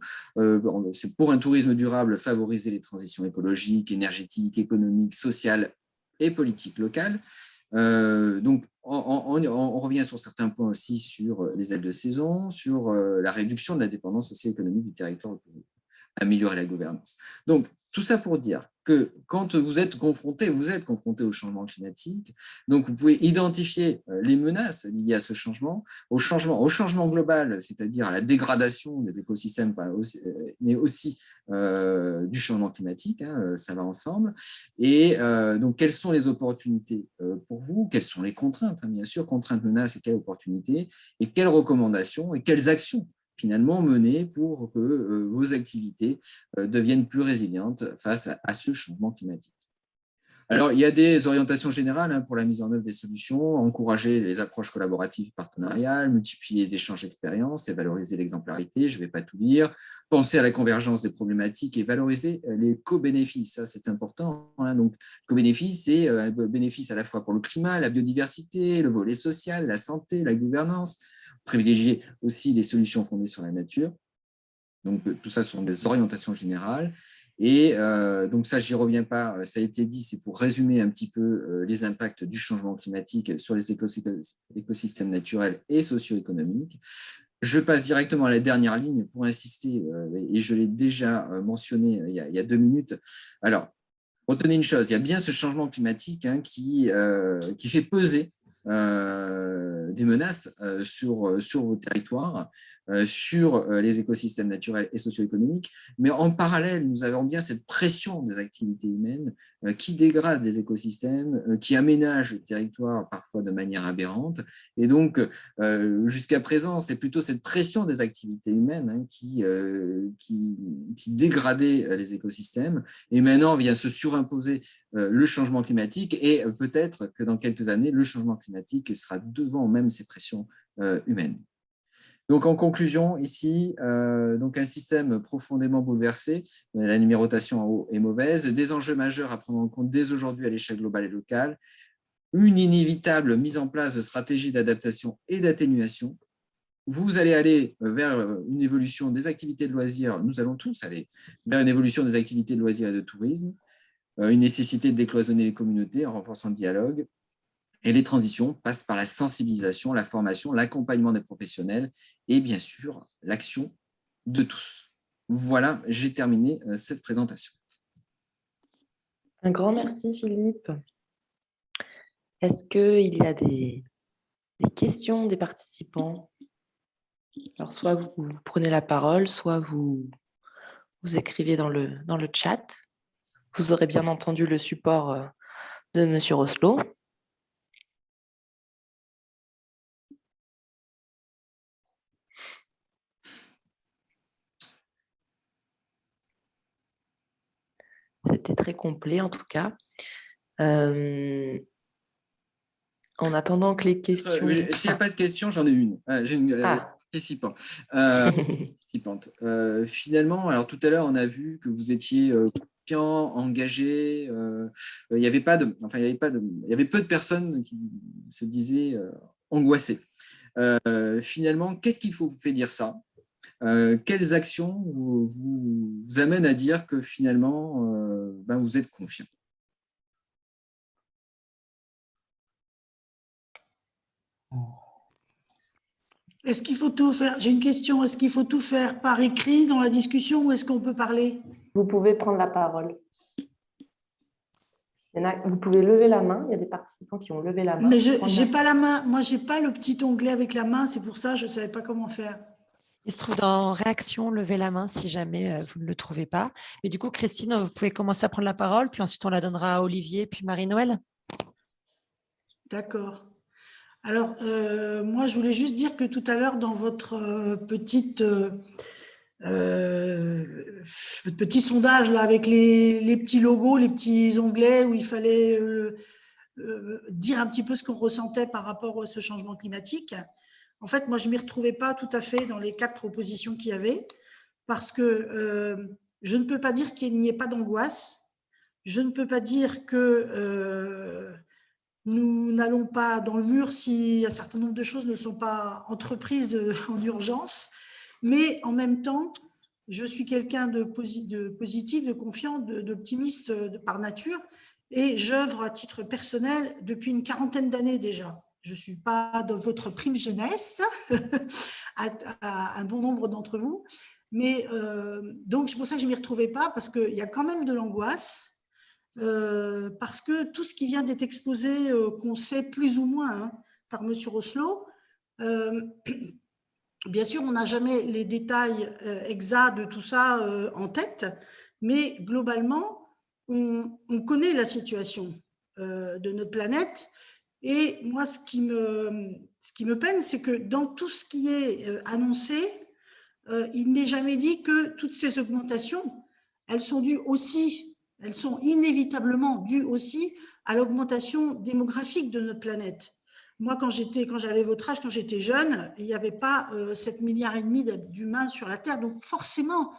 C'est pour un tourisme durable, favoriser les transitions écologiques, énergétiques, économiques, sociales et politiques locales. Donc, on revient sur certains points aussi sur les ailes de saison, sur la réduction de la dépendance socio-économique du territoire, améliorer la gouvernance. Donc, tout ça pour dire que quand vous êtes confronté au changement climatique, donc vous pouvez identifier les menaces liées à ce changement, au changement global, c'est-à-dire à la dégradation des écosystèmes, mais aussi du changement climatique, ça va ensemble. Et donc, quelles sont les opportunités pour vous? Quelles sont les contraintes, bien sûr, contraintes, menaces et quelles opportunités? Et quelles recommandations et quelles actions finalement mener pour que vos activités deviennent plus résilientes face à ce changement climatique. Alors, il y a des orientations générales pour la mise en œuvre des solutions, encourager les approches collaboratives partenariales, multiplier les échanges d'expériences et valoriser l'exemplarité, je ne vais pas tout lire, penser à la convergence des problématiques et valoriser les co-bénéfices, ça c'est important. Donc, co-bénéfice, c'est un bénéfice à la fois pour le climat, la biodiversité, le volet social, la santé, la gouvernance, privilégier aussi les solutions fondées sur la nature. Donc, tout ça sont des orientations générales. Et donc ça, j'y reviens pas, ça a été dit, c'est pour résumer un petit peu les impacts du changement climatique sur les écosystèmes naturels et socio-économiques. Je passe directement à la dernière ligne pour insister, et je l'ai déjà mentionné il y a 2 minutes. Alors, retenez une chose, il y a bien ce changement climatique qui fait peser des menaces sur vos territoires, sur les écosystèmes naturels et socio-économiques, mais en parallèle, nous avons bien cette pression des activités humaines qui dégradent les écosystèmes, qui aménagent le territoire parfois de manière aberrante, et donc jusqu'à présent, c'est plutôt cette pression des activités humaines qui dégradait les écosystèmes, et maintenant vient se surimposer le changement climatique, et peut-être que dans quelques années, le changement climatique sera devant même ces pressions humaines. Donc, en conclusion, ici, donc un système profondément bouleversé, la numérotation est mauvaise, des enjeux majeurs à prendre en compte dès aujourd'hui à l'échelle globale et locale, une inévitable mise en place de stratégies d'adaptation et d'atténuation. Vous allez aller vers une évolution des activités de loisirs, nous allons tous aller vers une évolution des activités de loisirs et de tourisme, une nécessité de décloisonner les communautés en renforçant le dialogue. Et les transitions passent par la sensibilisation, la formation, l'accompagnement des professionnels et bien sûr l'action de tous. Voilà, j'ai terminé cette présentation. Un grand merci Philippe. Est-ce qu'il y a des questions des participants? Alors soit vous prenez la parole, soit vous écrivez dans le chat. Vous aurez bien entendu le support de M. Rosselot. très complet en tout cas. En attendant que les questions... S'il n'y a pas de questions, j'en ai une. J'ai une participante. Finalement, alors tout à l'heure, on a vu que vous étiez confiant, engagé. Il y avait peu de personnes qui se disaient angoissées. Finalement, qu'est-ce qu'il faut vous faire dire ça? Quelles actions vous amènent à dire que finalement, vous êtes confiant? Est-ce qu'il faut tout faire? J'ai une question. Est-ce qu'il faut tout faire par écrit dans la discussion ou est-ce qu'on peut parler? Vous pouvez prendre la parole. Vous pouvez lever la main. Il y a des participants qui ont levé la main. Mais je n'ai pas la main. Moi, je n'ai pas le petit onglet avec la main. C'est pour ça que je ne savais pas comment faire. Il se trouve dans réaction, levez la main si jamais vous ne le trouvez pas. Mais du coup, Christine, vous pouvez commencer à prendre la parole, puis ensuite on la donnera à Olivier, puis Marie-Noël. D'accord. Alors, moi, je voulais juste dire que tout à l'heure, dans votre petit sondage là, avec les petits logos, les petits onglets où il fallait dire un petit peu ce qu'on ressentait par rapport à ce changement climatique, en fait, moi, je ne m'y retrouvais pas tout à fait dans les 4 propositions qu'il y avait parce que je ne peux pas dire qu'il n'y ait pas d'angoisse. Je ne peux pas dire que nous n'allons pas dans le mur si un certain nombre de choses ne sont pas entreprises en urgence. Mais en même temps, je suis quelqu'un de positif, de confiant, d'optimiste par nature et j'œuvre à titre personnel depuis une 40aine d'années déjà. Je ne suis pas dans votre prime jeunesse, à un bon nombre d'entre vous. Mais donc, c'est pour ça que je ne m'y retrouvais pas parce qu'il y a quand même de l'angoisse. Parce que tout ce qui vient d'être exposé, qu'on sait plus ou moins par M. Rosselot, bien sûr, on n'a jamais les détails exacts de tout ça en tête, mais globalement, on connaît la situation de notre planète. Et moi, ce qui me peine, c'est que dans tout ce qui est annoncé, il n'est jamais dit que toutes ces augmentations, elles sont dues aussi, elles sont inévitablement dues aussi à l'augmentation démographique de notre planète. Moi, quand j'avais votre âge, quand j'étais jeune, il n'y avait pas 7,5 milliards d'humains sur la Terre. Donc forcément,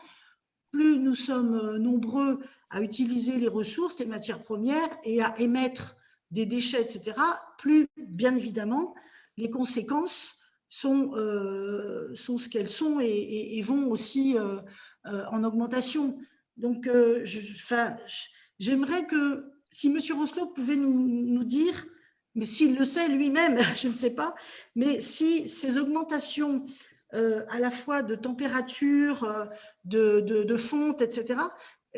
plus nous sommes nombreux à utiliser les ressources, les matières premières et à émettre des déchets, etc., plus, bien évidemment, les conséquences sont ce qu'elles sont et vont aussi en augmentation. Donc, j'aimerais que, si M. Rosselot pouvait nous dire, mais s'il le sait lui-même, je ne sais pas, mais si ces augmentations à la fois de température, de fonte, etc.,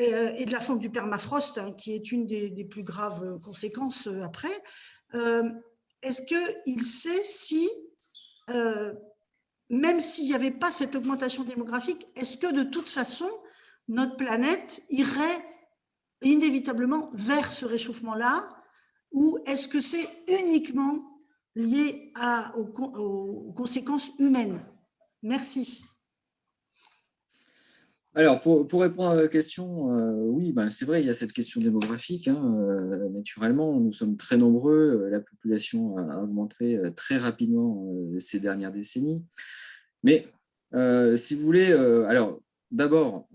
et de la fonte du permafrost, qui est une des plus graves conséquences après, est-ce qu'il sait si, même s'il n'y avait pas cette augmentation démographique, est-ce que de toute façon, notre planète irait inévitablement vers ce réchauffement-là, ou est-ce que c'est uniquement lié aux conséquences humaines? Merci. Alors, pour répondre à la question, oui, c'est vrai, il y a cette question démographique. Naturellement, nous sommes très nombreux, la population a augmenté très rapidement ces dernières décennies. Mais, si vous voulez, alors, d'abord,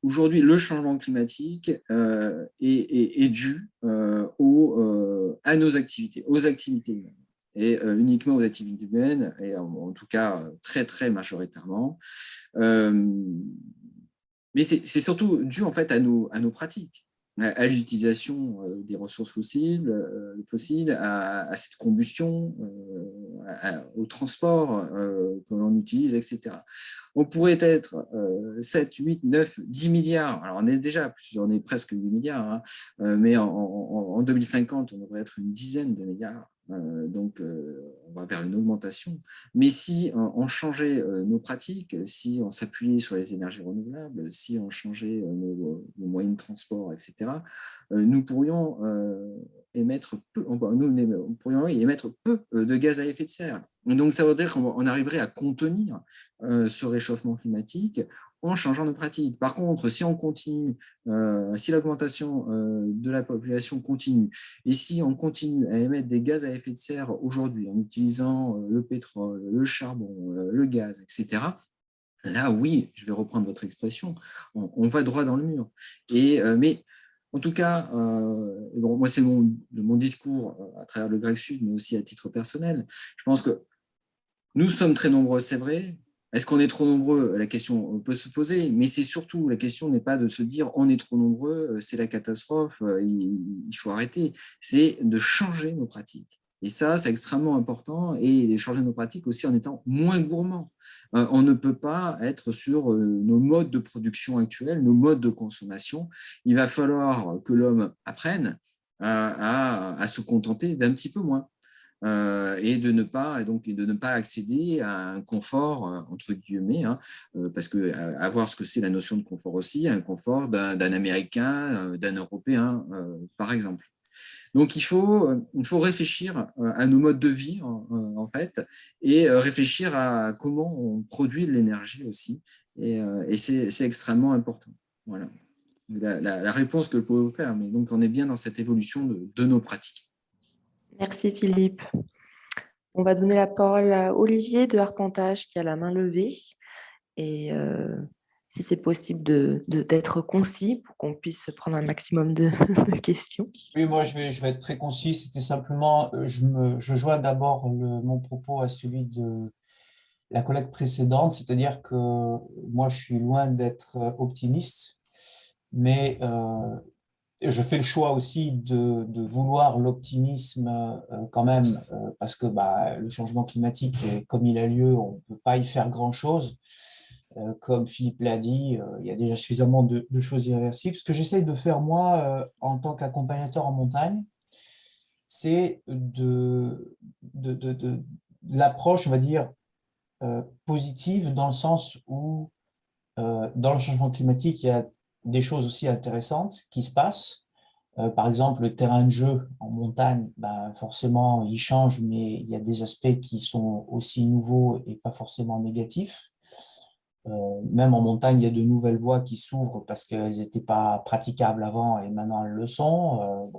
aujourd'hui, le changement climatique est dû à nos activités, aux activités humaines. Et uniquement aux activités humaines, et en tout cas très, très majoritairement. Mais c'est surtout dû en fait à nos pratiques, à l'utilisation des ressources fossiles, à cette combustion, au transport que l'on utilise, etc. On pourrait être 7, 8, 9, 10 milliards, alors on est déjà plus, on est presque 8 milliards, mais en 2050, on devrait être une dizaine de milliards. Donc, on va vers une augmentation. Mais si on changeait nos pratiques, si on s'appuyait sur les énergies renouvelables, si on changeait nos moyens de transport, etc., nous pourrions émettre peu de gaz à effet de serre. Et donc, ça veut dire qu'on arriverait à contenir ce réchauffement climatique en changeant nos pratiques. Par contre, si on continue, si l'augmentation de la population continue, et si on continue à émettre des gaz à effet de serre aujourd'hui en utilisant le pétrole, le charbon, le gaz, etc., là, oui, je vais reprendre votre expression, on va droit dans le mur. Mais en tout cas, bon, moi, c'est mon discours à travers le Grec Sud, mais aussi à titre personnel. Je pense que nous sommes très nombreux, c'est vrai. Est-ce qu'on est trop nombreux? La question peut se poser, mais c'est surtout, la question n'est pas de se dire on est trop nombreux, c'est la catastrophe, il faut arrêter. C'est de changer nos pratiques. Et ça, c'est extrêmement important, et de changer nos pratiques aussi en étant moins gourmands. On ne peut pas être sur nos modes de production actuels, nos modes de consommation. Il va falloir que l'homme apprenne à se contenter d'un petit peu moins. Et de ne pas accéder à un confort, entre guillemets, hein, parce que à voir ce que c'est la notion de confort aussi, un confort d'un Américain, d'un Européen, par exemple. Donc, il faut réfléchir à nos modes de vie, en fait, et réfléchir à comment on produit de l'énergie aussi. Et c'est extrêmement important. Voilà la réponse que je peux vous faire. Mais donc, on est bien dans cette évolution de nos pratiques. Merci Philippe. On va donner la parole à Olivier de Arpentage qui a la main levée. Et si c'est possible d'être concis pour qu'on puisse prendre un maximum de questions. Oui, moi je vais être très concis. C'était simplement, je joins d'abord mon propos à celui de la collègue précédente, c'est-à-dire que moi je suis loin d'être optimiste, mais je fais le choix aussi de vouloir l'optimisme quand même, parce que le changement climatique, comme il a lieu, on ne peut pas y faire grand-chose. Comme Philippe l'a dit, il y a déjà suffisamment de choses irréversibles. Ce que j'essaye de faire, moi, en tant qu'accompagnateur en montagne, c'est de l'approche, on va dire, positive, dans le sens où, dans le changement climatique, il y a des choses aussi intéressantes qui se passent. Par exemple, le terrain de jeu en montagne, forcément, il change, mais il y a des aspects qui sont aussi nouveaux et pas forcément négatifs. Même en montagne, il y a de nouvelles voies qui s'ouvrent parce qu'elles n'étaient pas praticables avant et maintenant elles le sont.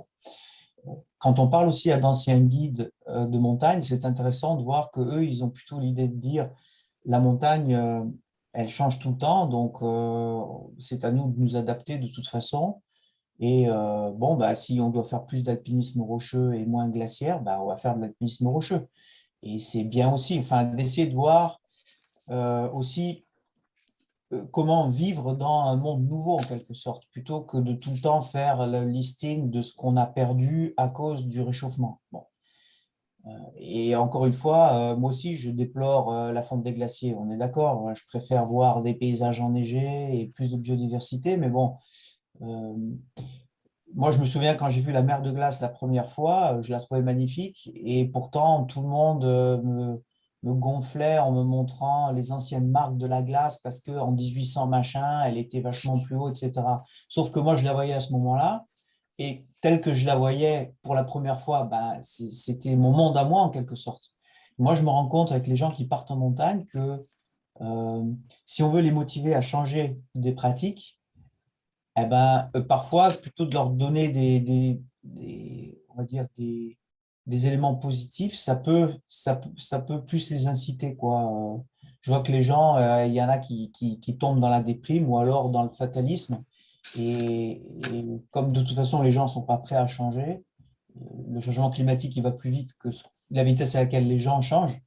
Quand on parle aussi à d'anciens guides de montagne, c'est intéressant de voir qu'eux, ils ont plutôt l'idée de dire la montagne, elle change tout le temps, donc c'est à nous de nous adapter de toute façon. Et si on doit faire plus d'alpinisme rocheux et moins glaciaire, on va faire de l'alpinisme rocheux. Et c'est bien aussi, d'essayer de voir aussi comment vivre dans un monde nouveau en quelque sorte, plutôt que de tout le temps faire le listing de ce qu'on a perdu à cause du réchauffement. Bon. Et encore une fois, moi aussi, je déplore la fonte des glaciers. On est d'accord, je préfère voir des paysages enneigés et plus de biodiversité, mais bon, moi, je me souviens quand j'ai vu la mer de glace la première fois, je la trouvais magnifique, et pourtant, tout le monde me gonflait en me montrant les anciennes marques de la glace parce qu'en 1800 machin, elle était vachement plus haute, etc. Sauf que moi, je la voyais à ce moment-là, et telle que je la voyais pour la première fois, c'était mon monde à moi en quelque sorte. Moi, je me rends compte avec les gens qui partent en montagne que si on veut les motiver à changer des pratiques, parfois, plutôt de leur donner on va dire des éléments positifs, ça peut plus les inciter, quoi. Je vois que les gens, il y en a qui tombent dans la déprime ou alors dans le fatalisme. Et comme de toute façon, les gens ne sont pas prêts à changer, le changement climatique, il va plus vite que la vitesse à laquelle les gens changent.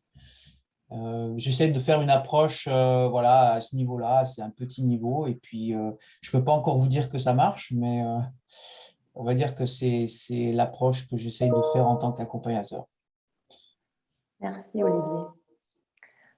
J'essaie de faire une approche à ce niveau-là, c'est un petit niveau, et puis je ne peux pas encore vous dire que ça marche, mais on va dire que c'est l'approche que j'essaie de faire en tant qu'accompagnateur. Merci Olivier.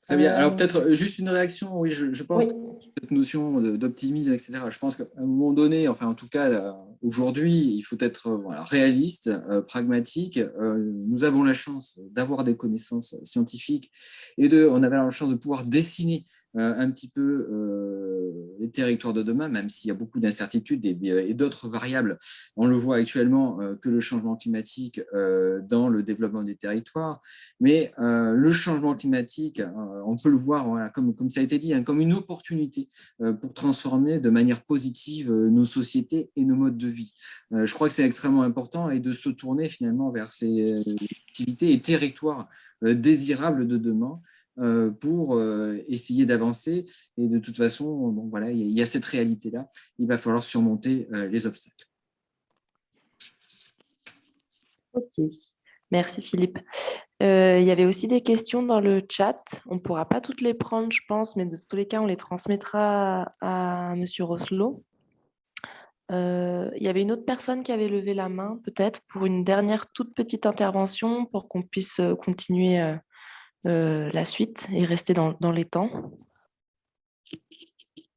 Très bien. Alors peut-être juste une réaction, oui, je pense Oui. que cette notion d'optimisme, etc., je pense qu'à un moment donné, enfin en tout cas aujourd'hui, il faut être réaliste, pragmatique. Nous avons la chance d'avoir des connaissances scientifiques et on avait la chance de pouvoir dessiner un petit peu les territoires de demain, même s'il y a beaucoup d'incertitudes et d'autres variables. On le voit actuellement que le changement climatique dans le développement des territoires. Mais le changement climatique, on peut le voir, voilà, comme ça a été dit, hein, comme une opportunité pour transformer de manière positive nos sociétés et nos modes de vie. Je crois que c'est extrêmement important et de se tourner finalement vers ces activités et territoires désirables de demain pour essayer d'avancer. Et de toute façon, bon, voilà, il y a cette réalité-là. Il va falloir surmonter les obstacles. Ok, merci Philippe. Il y avait aussi des questions dans le chat. On ne pourra pas toutes les prendre, je pense, mais de tous les cas, on les transmettra à M. Rosselot. Il y avait une autre personne qui avait levé la main, peut-être, pour une dernière toute petite intervention pour qu'on puisse continuer la suite et rester dans les temps.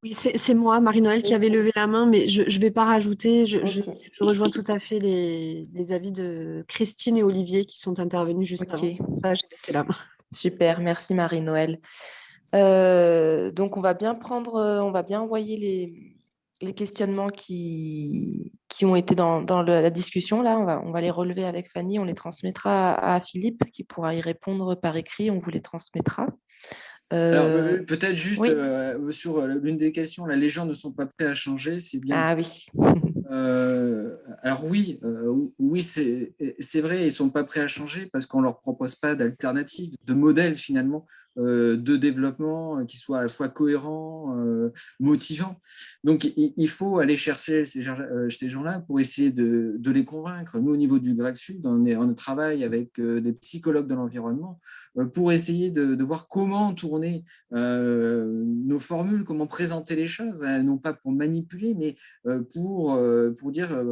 Oui, c'est moi, Marie-Noël, qui avait levé la main, mais je ne vais pas rajouter. Je rejoins tout à fait les avis de Christine et Olivier qui sont intervenus juste avant. C'est pour ça que j'ai laissé la main. Super, merci Marie-Noël. Donc, on va bien envoyer les questionnements qui ont été dans la discussion. Là, on va les relever avec Fanny. On les transmettra à Philippe qui pourra y répondre par écrit. On vous les transmettra. Alors, peut-être juste sur l'une des questions, là, les gens ne sont pas prêts à changer, c'est bien. Ah oui. Alors oui, c'est vrai, ils ne sont pas prêts à changer parce qu'on ne leur propose pas d'alternative, de modèle finalement de développement qui soit à la fois cohérent, motivant. Donc il faut aller chercher ces gens-là pour essayer de les convaincre. Nous, au niveau du GREC Sud, on travaille avec des psychologues de l'environnement pour essayer de voir comment tourner nos formules, comment présenter les choses, hein, non pas pour manipuler, mais pour dire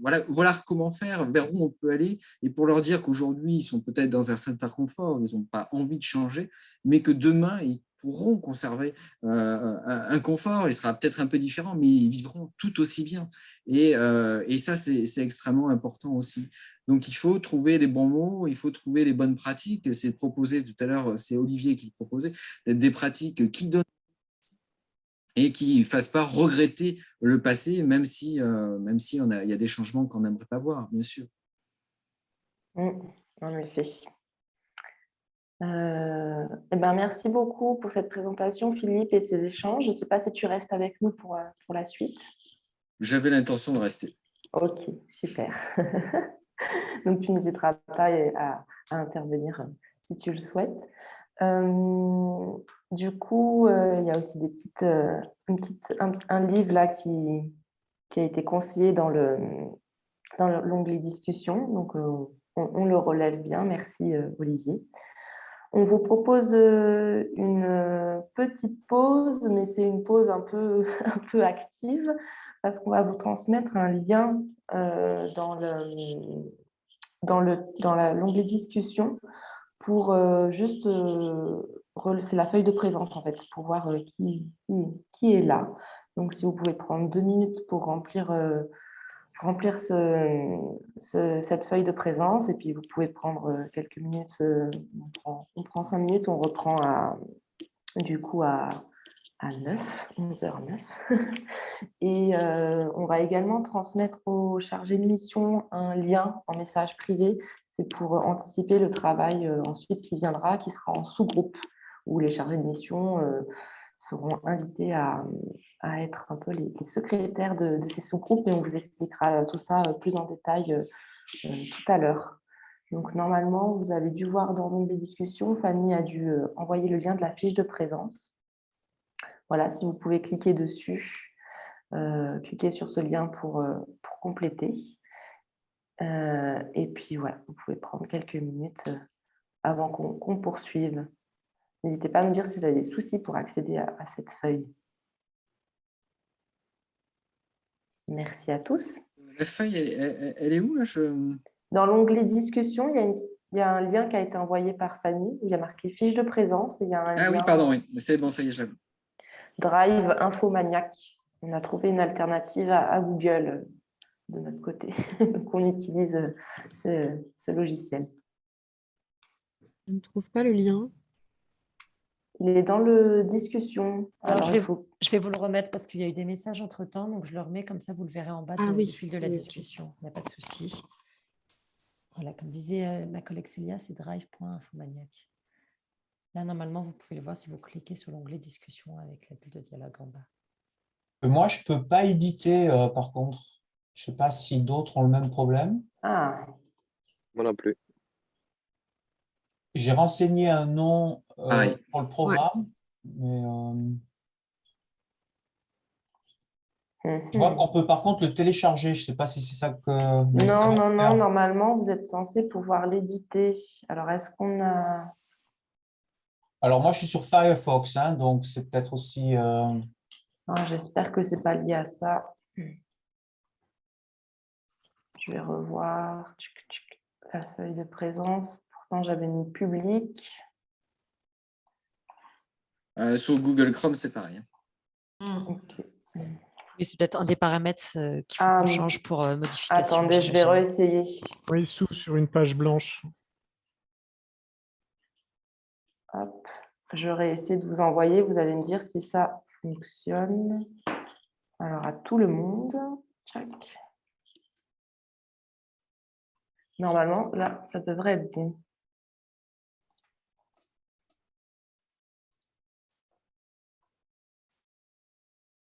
voilà comment faire, vers où on peut aller, et pour leur dire qu'aujourd'hui, ils sont peut-être dans un certain confort, ils n'ont pas envie de changer, mais que demain, ils pourront conserver un confort, il sera peut-être un peu différent, mais ils vivront tout aussi bien. Et ça, c'est extrêmement important aussi. Donc, il faut trouver les bons mots, il faut trouver les bonnes pratiques. C'est proposé tout à l'heure, c'est Olivier qui le proposait, des pratiques qui donnent et qui ne fassent pas regretter le passé, même si il y a des changements qu'on n'aimerait pas voir, bien sûr. En effet. Merci beaucoup pour cette présentation, Philippe, et ces échanges. Je ne sais pas si tu restes avec nous pour la suite. J'avais l'intention de rester. Ok, super. Donc, tu n'hésiteras pas à intervenir si tu le souhaites. Du coup, il y a aussi un livre là qui a été conseillé dans l'onglet discussion. Donc, on le relève bien. Merci, Olivier. On vous propose une petite pause, mais c'est une pause un peu active parce qu'on va vous transmettre un lien dans l'onglet discussion pour c'est la feuille de présence en fait, pour voir qui est là. Donc, si vous pouvez prendre 2 minutes pour remplir cette feuille de présence, et puis vous pouvez prendre quelques minutes, on prend 5 minutes, on reprend à 11h09. Et on va également transmettre aux chargés de mission un lien en message privé. C'est pour anticiper le travail ensuite qui viendra, qui sera en sous-groupe, où les chargés de mission seront invités à être un peu les secrétaires de ces sous-groupes, et on vous expliquera tout ça plus en détail tout à l'heure. Donc, normalement, vous avez dû voir dans l'onglet discussion, Fanny a dû envoyer le lien de la fiche de présence. Voilà, si vous pouvez cliquer dessus, cliquez sur ce lien pour compléter. Et puis, voilà, vous pouvez prendre quelques minutes avant qu'on poursuive. N'hésitez pas à nous dire si vous avez des soucis pour accéder à cette feuille. Merci à tous. La feuille, elle est où là Dans l'onglet discussion, il y a un lien qui a été envoyé par Fanny, où il y a marqué fiche de présence. Et il y a un lien, oui, pardon, oui. C'est bon, ça y est, j'avoue. Drive Infomaniac. On a trouvé une alternative à Google de notre côté. Donc, on utilise ce logiciel. Je ne trouve pas le lien. Il est dans le discussion. Alors, Alors, il faut... je vais vous le remettre parce qu'il y a eu des messages entre-temps, donc je le remets comme ça, vous le verrez en bas du fil de la discussion. Il n'y a pas de souci. Voilà, comme disait ma collègue Célia, c'est drive.infomaniac. Là, normalement, vous pouvez le voir si vous cliquez sur l'onglet discussion avec la bulle de dialogue en bas. Moi, je ne peux pas éditer, par contre. Je ne sais pas si d'autres ont le même problème. Ah, Moi non plus. J'ai renseigné un nom Pareil. pour le programme, mais je vois qu'on peut par contre le télécharger. Je ne sais pas si c'est ça que... non, normalement, vous êtes censé pouvoir l'éditer. Alors, est-ce qu'on a... Alors, moi, je suis sur Firefox, hein, donc c'est peut-être aussi... Ah, j'espère que ce n'est pas lié à ça. Je vais revoir la feuille de présence. Pourtant, j'avais mis public. Sur Google Chrome, c'est pareil. Ok. Oui, c'est peut-être un des paramètres qu'il faut qu'on change pour modification. Attendez, je vais réessayer. Oui, il s'ouvre sur une page blanche. Hop. Je réessayer de vous envoyer. Vous allez me dire si ça fonctionne. Alors, à tout le monde. Tchac. Normalement, là, ça devrait être bon.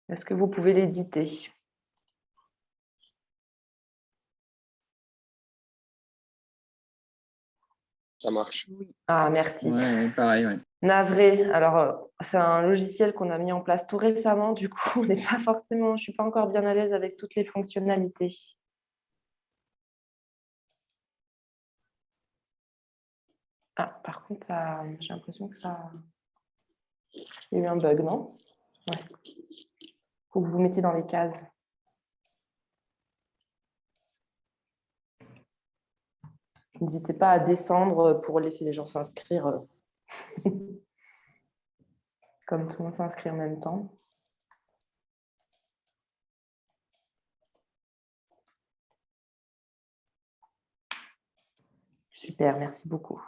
Est-ce que vous pouvez l'éditer? Ça marche. Ah, merci. Ouais, pareil, ouais. Navré. Alors, c'est un logiciel qu'on a mis en place tout récemment. Du coup, on n'est pas forcément, je ne suis pas encore bien à l'aise avec toutes les fonctionnalités. Ah, par contre, j'ai l'impression que ça... Il y a eu un bug, non? Ouais. Il faut que vous vous mettiez dans les cases. N'hésitez pas à descendre pour laisser les gens s'inscrire. Comme tout le monde s'inscrit en même temps. Super, merci beaucoup.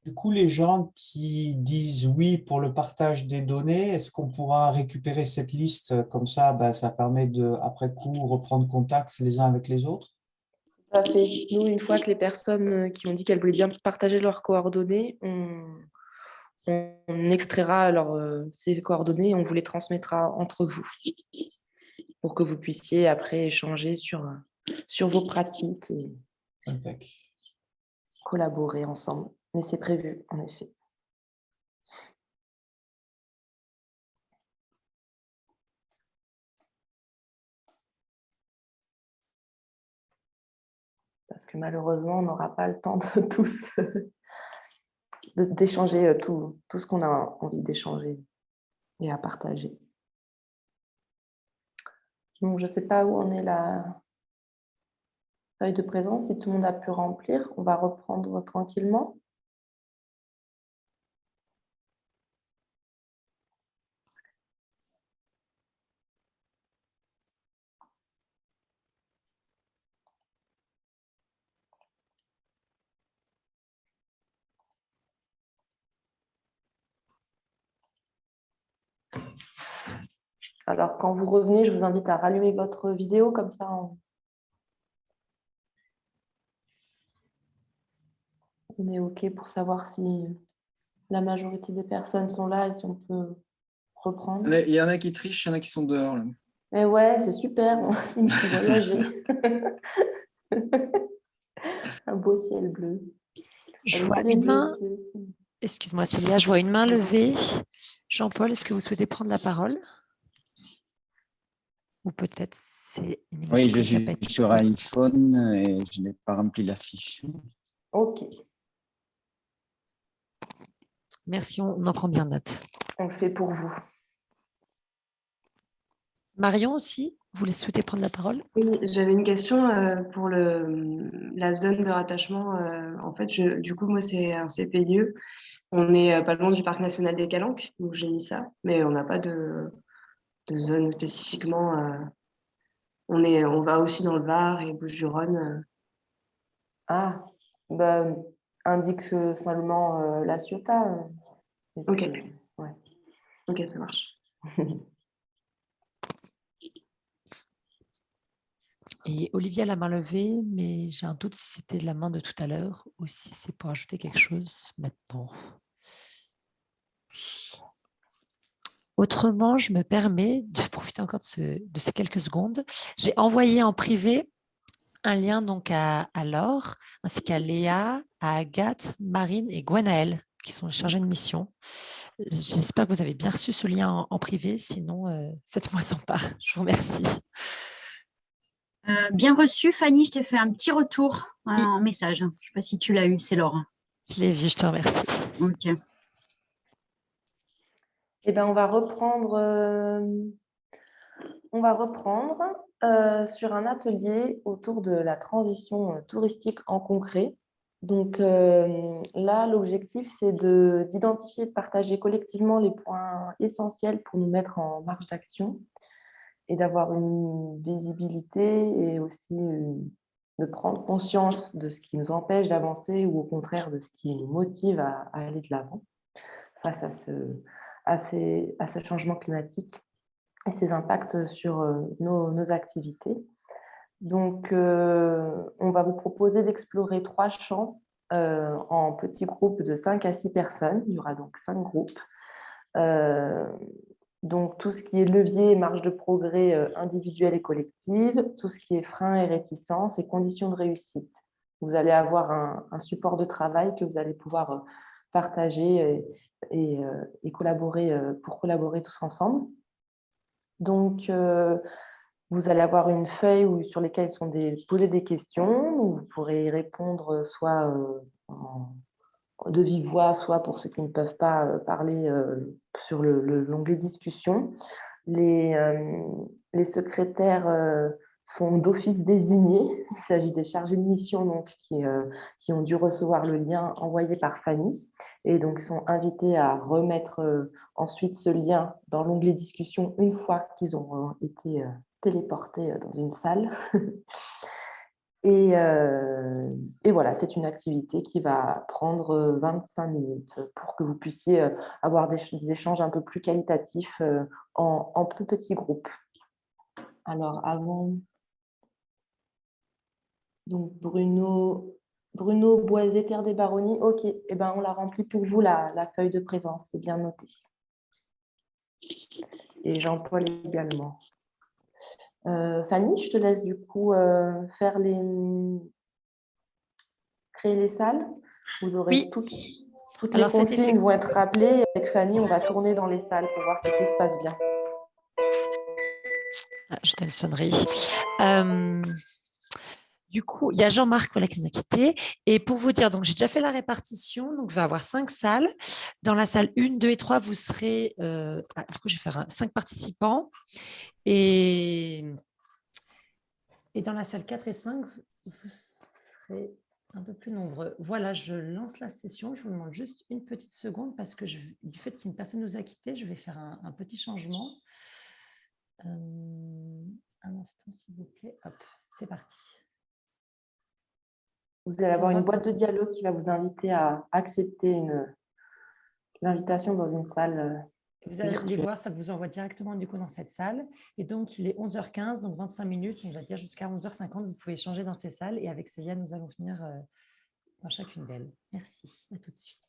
Du coup, les gens qui disent oui pour le partage des données, est-ce qu'on pourra récupérer cette liste comme ça, ça permet de, après coup, reprendre contact les uns avec les autres? Tout à fait. Nous, une fois que les personnes qui ont dit qu'elles voulaient bien partager leurs coordonnées, on extraira ces coordonnées et on vous les transmettra entre vous pour que vous puissiez après échanger sur vos pratiques et collaborer ensemble. Mais c'est prévu, en effet. Parce que malheureusement, on n'aura pas le temps de tous d'échanger tout ce qu'on a envie d'échanger et à partager. Donc, je ne sais pas où en est la feuille de présence. Si tout le monde a pu remplir, on va reprendre tranquillement. Alors, quand vous revenez, je vous invite à rallumer votre vidéo, comme ça on est OK pour savoir si la majorité des personnes sont là et si on peut reprendre. Il y en a qui trichent, il y en a qui sont dehors. Là. Et ouais, c'est super, moi aussi, je suis voyager. Un beau ciel bleu. Je vois une main. Excuse-moi, Célia, je vois une main levée. Jean-Paul, est-ce que vous souhaitez prendre la parole? Ou peut-être C'est une Oui, image je qui n'a pas suis été sur publiée. iPhone et je n'ai pas rempli la fiche. Ok, Merci, on en prend bien note. on le fait pour vous. Marion aussi, vous souhaitez prendre la parole? Oui, j'avais une question pour la zone de rattachement. En fait, du coup, moi, c'est un CPIE. On n'est pas loin du parc national des Calanques, donc j'ai mis ça, mais on n'a pas de zone spécifiquement. On va aussi dans le Var et Bouches-du-Rhône. Ah, bah, indique seulement la Ciotat. Et Ok. puis, ouais. Ok, ça marche. Et Olivia a la main levée, mais j'ai un doute si c'était de la main de tout à l'heure ou si c'est pour ajouter quelque chose maintenant. Autrement, je me permets de profiter encore de ces quelques secondes. J'ai envoyé en privé un lien donc à Laure, ainsi qu'à Léa, à Agathe, Marine et Gwenaëlle, qui sont chargées de mission. J'espère que vous avez bien reçu ce lien en privé, sinon faites-moi en part. Je vous remercie. Bien reçu, Fanny, je t'ai fait un petit retour en message. Je ne sais pas si tu l'as eu, c'est Laure. Je l'ai vu, je te remercie. Ok. Eh bien, on va reprendre sur un atelier autour de la transition touristique en concret. Donc là, l'objectif, c'est d'identifier et de partager collectivement les points essentiels pour nous mettre en marge d'action et d'avoir une visibilité et aussi de prendre conscience de ce qui nous empêche d'avancer ou au contraire de ce qui nous motive à aller de l'avant face à ce changement climatique et ses impacts sur nos activités. Donc, on va vous proposer d'explorer 3 champs en petits groupes de 5 à 6 personnes. Il y aura donc 5 groupes. Donc, tout ce qui est levier et marge de progrès individuelle et collective, tout ce qui est frein et réticence et conditions de réussite. Vous allez avoir un support de travail que vous allez pouvoir partager et collaborer pour collaborer tous ensemble. Donc, vous allez avoir une feuille sur lesquelles sont posées des questions où vous pourrez y répondre soit de vive voix, soit pour ceux qui ne peuvent pas parler sur l'onglet discussion. Les secrétaires sont d'office désignés. Il s'agit des chargés de mission donc, qui ont dû recevoir le lien envoyé par Fanny et donc sont invités à remettre ensuite ce lien dans l'onglet discussion une fois qu'ils ont été téléportés dans une salle. Et voilà, c'est une activité qui va prendre 25 minutes pour que vous puissiez avoir des échanges un peu plus qualitatifs en plus petits groupes. Alors, avant, donc Bruno Boisé, Terre des Baronnies, ok, eh ben, on l'a rempli pour vous, la feuille de présence, c'est bien noté. Et Jean-Paul également. Fanny, je te laisse du coup créer les salles. Vous aurez toutes les consignes vont être rappelées. Avec Fanny, on va tourner dans les salles pour voir si tout se passe bien. Ah, je donne une sonnerie. Du coup, il y a Jean-Marc qui nous a quittés. Et pour vous dire, donc j'ai déjà fait la répartition. Donc, il va y avoir 5 salles. Dans la salle 1, 2 et 3, vous serez... du coup, je vais faire 5 participants. Et dans la salle 4 et 5, vous serez un peu plus nombreux. Voilà, je lance la session. Je vous demande juste une petite seconde parce que du fait qu'une personne nous a quittés, je vais faire un petit changement. Un instant, s'il vous plaît. Hop, c'est parti. Vous allez avoir une boîte de dialogue qui va vous inviter à accepter l'invitation dans une salle. Vous allez voir, ça vous envoie directement du coup dans cette salle. Et donc, il est 11h15, donc 25 minutes, on va dire jusqu'à 11h50, vous pouvez échanger dans ces salles. Et avec Célia, nous allons finir dans chacune d'elles. Merci, à tout de suite.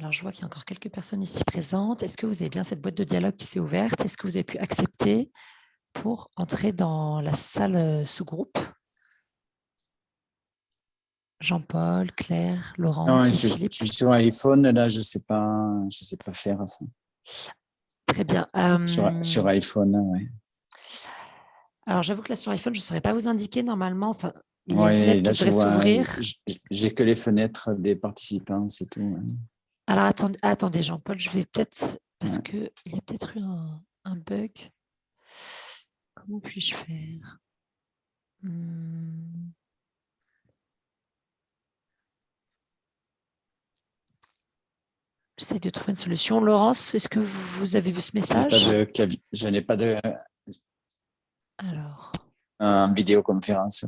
Alors, je vois qu'il y a encore quelques personnes ici présentes. Est-ce que vous avez bien cette boîte de dialogue qui s'est ouverte? Est-ce que vous avez pu accepter pour entrer dans la salle sous-groupe? Jean-Paul, Claire, Laurence et je Philippe. suis sur iPhone, là, je sais pas faire ça. Très bien. Sur iPhone, oui. Alors, j'avoue que là, sur iPhone, je ne saurais pas vous indiquer normalement. Enfin, il y a une Oui, fenêtre là, qui je devrait vois, s'ouvrir. j'ai que les fenêtres des participants, c'est tout. Ouais. Alors, attendez, Jean-Paul, je vais peut-être... Parce qu'il y a peut-être eu un bug. Comment puis-je faire? J'essaie de trouver une solution. Laurence, est-ce que vous avez vu ce message? Je n'ai pas de Alors, vidéoconférence.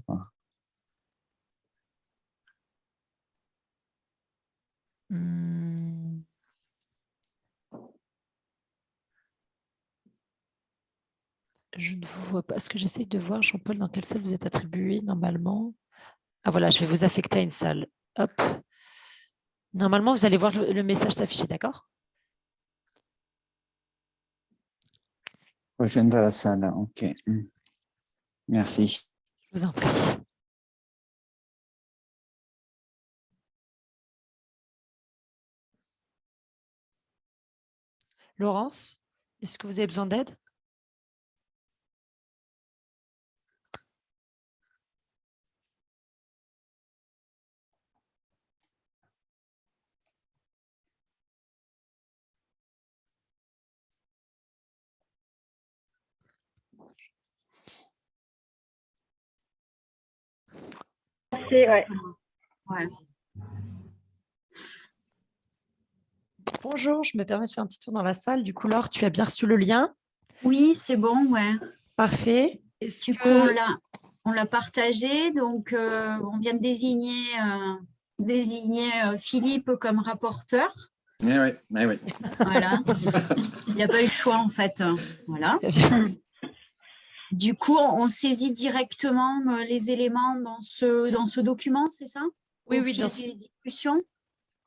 je ne vous vois pas. Est-ce que j'essaie de voir, Jean-Paul, dans quelle salle vous êtes attribué normalement? Ah voilà, je vais vous affecter à une salle. Hop. Normalement, vous allez voir le message s'afficher, d'accord? Rejoindre la salle, ok. Merci. Je vous en prie. Laurence, est-ce que vous avez besoin d'aide? Ouais. Bonjour, je me permets de faire un petit tour dans la salle. Du coup, Laure, tu as bien reçu le lien? Oui, c'est bon, ouais. Parfait. Du coup, on l'a partagé. Donc, on vient de désigner Philippe comme rapporteur. Oui. Voilà. Il n'y a pas eu le choix, en fait. Voilà. Du coup, on saisit directement les éléments dans ce document, c'est ça? Oui, dans ces discussions.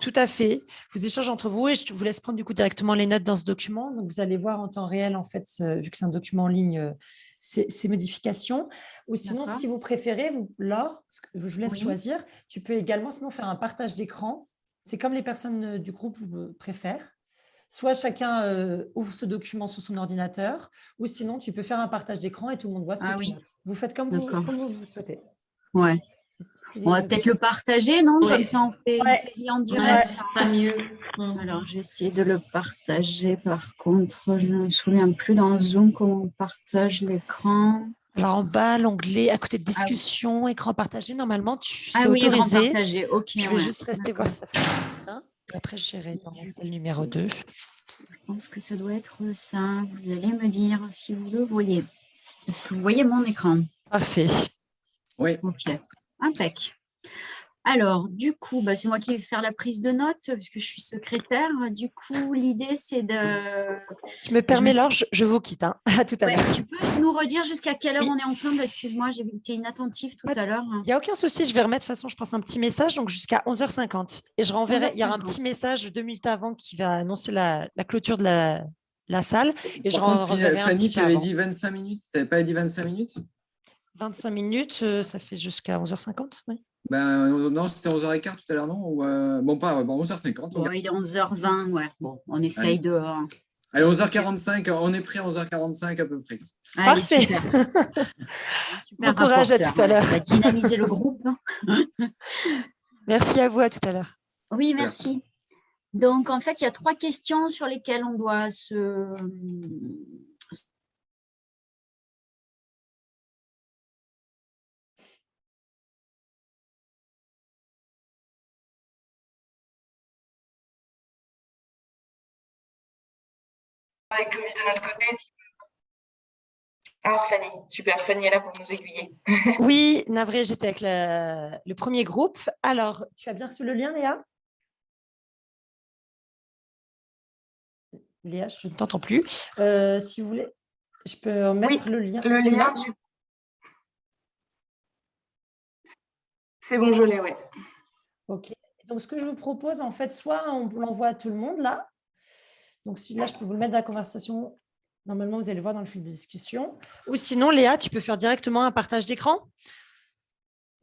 Tout à fait. Vous échangez entre vous et je vous laisse prendre du coup directement les notes dans ce document. Donc, vous allez voir en temps réel, en fait, vu que c'est un document en ligne, ces modifications. Ou sinon, si vous préférez, Laure, je vous laisse choisir, tu peux également sinon faire un partage d'écran. C'est comme les personnes du groupe préfèrent. Soit chacun ouvre ce document sur son ordinateur, ou sinon, tu peux faire un partage d'écran et tout le monde voit ce que tu notes. Vous faites comme vous souhaitez. Ouais. On va peut-être le partager, non? Comme ça, on fait une saisie en direct. Ce sera mieux. Alors, j'essaie de le partager. Par contre, je ne me souviens plus dans Zoom comment on partage l'écran. Alors, en bas, l'onglet à côté de discussion, écran partagé, normalement, c'est oui, autorisé. écran partagé, ok. Je vais juste rester voir si ça fonctionne. Et après, j'irai dans la salle numéro 2. Je pense que ça doit être ça. Vous allez me dire si vous le voyez. Est-ce que vous voyez mon écran? Parfait. Oui. Ok, impec. Alors, du coup, c'est moi qui vais faire la prise de notes puisque je suis secrétaire. Du coup, l'idée, c'est de... Je me permets, Laure, je vous quitte. Hein. À tout à l'heure. Tu peux nous redire jusqu'à quelle heure on est ensemble? Excuse-moi, j'ai été inattentive tout à l'heure. Il n'y a aucun souci. Je vais remettre, de toute façon, je pense, un petit message, donc jusqu'à 11h50. Et je renverrai, il y aura un petit message 2 minutes avant qui va annoncer la clôture de la salle. Et je renverrai un Fanny, petit peu tu avais avant. dit 25 minutes. Tu n'avais pas dit 25 minutes? 25 minutes, ça fait jusqu'à 11h50, oui. Non, c'était 11h15 tout à l'heure, non? Ou, bon, pas 11h50. Bon, il est 11h20, ouais. Bon, on essaye de... Allez, 11h45, on est prêt à 11h45 à peu près. Allez, parfait. Super. Bon courage, à tout à l'heure. On va dynamiser le groupe. Merci à vous, à tout à l'heure. Oui, merci. Donc, en fait, il y a 3 questions sur lesquelles on doit se... Avec Clovis de notre côté. Ah, Fanny, super. Fanny est là pour nous aiguiller. Oui, navré, j'étais avec le premier groupe. Alors, tu as bien reçu le lien, Léa? Léa, je ne t'entends plus. Si vous voulez, je peux mettre le lien. Le lien du... C'est bon, je l'ai, oui. Ok. Donc, ce que je vous propose, en fait, soit on l'envoie à tout le monde là. Donc, si là, je peux vous le mettre dans la conversation. Normalement, vous allez le voir dans le fil de discussion. Ou sinon, Léa, tu peux faire directement un partage d'écran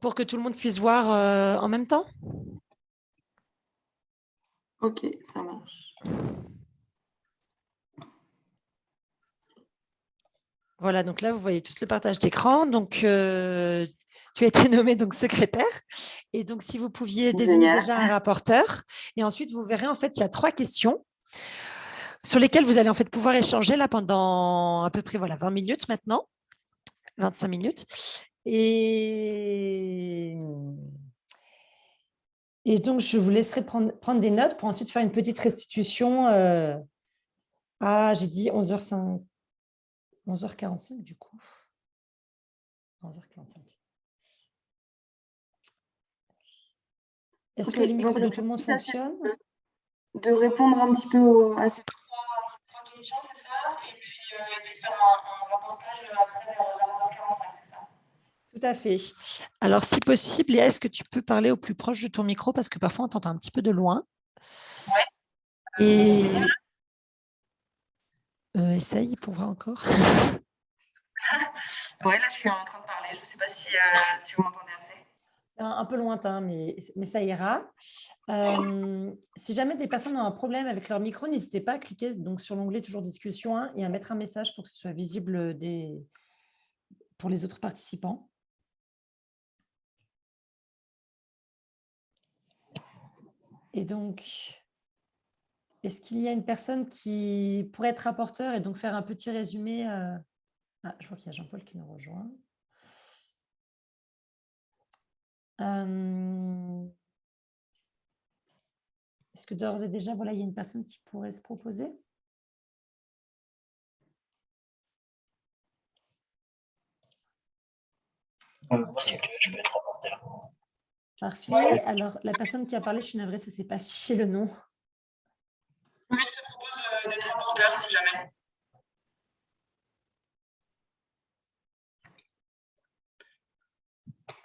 pour que tout le monde puisse voir en même temps. Ok, ça marche. Voilà, donc là, vous voyez tous le partage d'écran. Donc, tu as été nommé donc secrétaire. Et donc, si vous pouviez désigner déjà un rapporteur. Et ensuite, vous verrez, en fait, il y a 3 questions sur lesquelles vous allez en fait pouvoir échanger là pendant à peu près 20 minutes maintenant, 25 minutes. Et donc, je vous laisserai prendre des notes pour ensuite faire une petite restitution j'ai dit 11h45 du coup. 11h45. Est-ce que les micros de tout le monde fonctionnent? De répondre un petit peu à ces 3 questions, c'est ça? Et puis de faire un reportage après vers 11h45, c'est ça? Tout à fait. Alors, si possible, Léa, est-ce que tu peux parler au plus proche de ton micro parce que parfois on t'entend un petit peu de loin. Oui. Et essaye pour voir encore. Ouais, là, je suis en train de parler. Je ne sais pas si vous m'entendez assez. C'est un peu lointain, mais ça ira. Si jamais des personnes ont un problème avec leur micro, n'hésitez pas à cliquer donc, sur l'onglet toujours discussion 1 et à mettre un message pour que ce soit visible pour les autres participants. Et donc, est-ce qu'il y a une personne qui pourrait être rapporteur et donc faire un petit résumé je vois qu'il y a Jean-Paul qui nous rejoint. Est-ce que d'ores et déjà, il y a une personne qui pourrait se proposer? Moi, je peux être rapporteur. Parfait. Alors, la personne qui a parlé, je suis navrée, ça ne s'est pas affiché le nom. Oui, je te propose d'être rapporteur si jamais.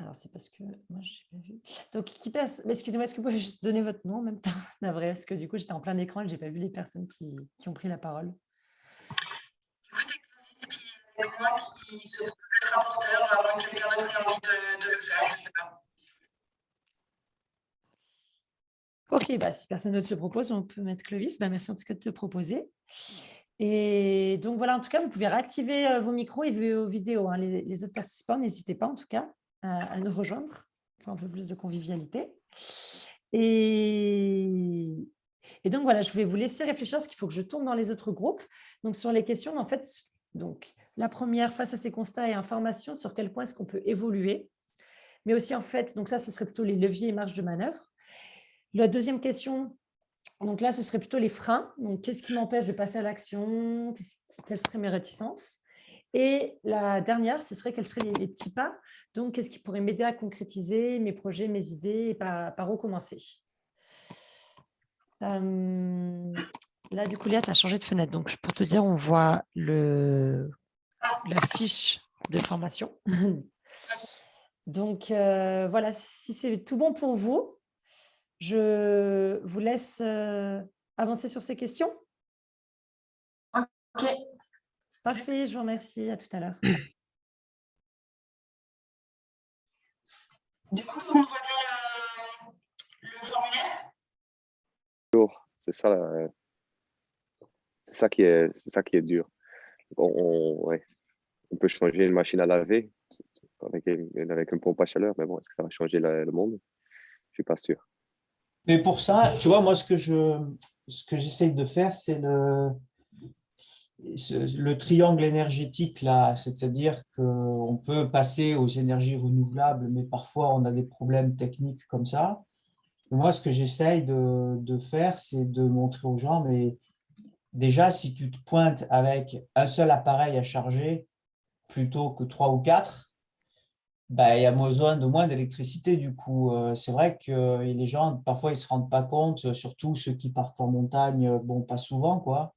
Alors, c'est parce que moi, je n'ai pas vu. Donc, qui passe? Excusez-moi, est-ce que vous pouvez juste donner votre nom en même temps? Navrée, parce que du coup, j'étais en plein écran et je n'ai pas vu les personnes qui ont pris la parole. Du coup, c'est moi qui se propose d'être rapporteur, à moins que quelqu'un d'autre ait envie de le faire, je ne sais pas. Ok, si personne d'autre se propose, on peut mettre Clovis. Merci en tout cas de te proposer. Et donc voilà, en tout cas, vous pouvez réactiver vos micros et vos vidéos. Les autres participants, n'hésitez pas en tout cas à nous rejoindre pour un peu plus de convivialité. Et donc voilà, je vais vous laisser réfléchir parce qu'il faut que je tourne dans les autres groupes. Donc sur les questions, en fait, donc la première, face à ces constats et informations, sur quel point est-ce qu'on peut évoluer? Mais aussi en fait, donc ça, ce serait plutôt les leviers et marges de manœuvre. La deuxième question, donc là, ce serait plutôt les freins. Donc, qu'est-ce qui m'empêche de passer à l'action? Quelles seraient mes réticences? Et la dernière, ce serait quels seraient les petits pas? Donc, qu'est-ce qui pourrait m'aider à concrétiser mes projets, mes idées et par où commencer? Là, du coup, Léa, tu as changé de fenêtre. Donc, pour te dire, on voit la fiche de formation. Donc, voilà, si c'est tout bon pour vous, je vous laisse avancer sur ces questions. Ok. Parfait, je vous remercie. À tout à l'heure. Du coup, tout le monde voit bien le formulaire? C'est ça qui est dur. On peut changer une machine à laver avec une pompe à chaleur, mais bon, est-ce que ça va changer le monde? Je suis pas sûr. Mais pour ça, tu vois, moi, ce que j'essaye de faire, c'est le triangle énergétique, là, c'est-à-dire qu'on peut passer aux énergies renouvelables, mais parfois on a des problèmes techniques comme ça. Et moi, ce que j'essaye de faire, c'est de montrer aux gens, mais déjà, si tu te pointes avec un seul appareil à charger plutôt que 3 ou 4, il y a besoin de moins d'électricité. Du coup, c'est vrai que les gens, parfois, ils ne se rendent pas compte, surtout ceux qui partent en montagne, bon, pas souvent, quoi.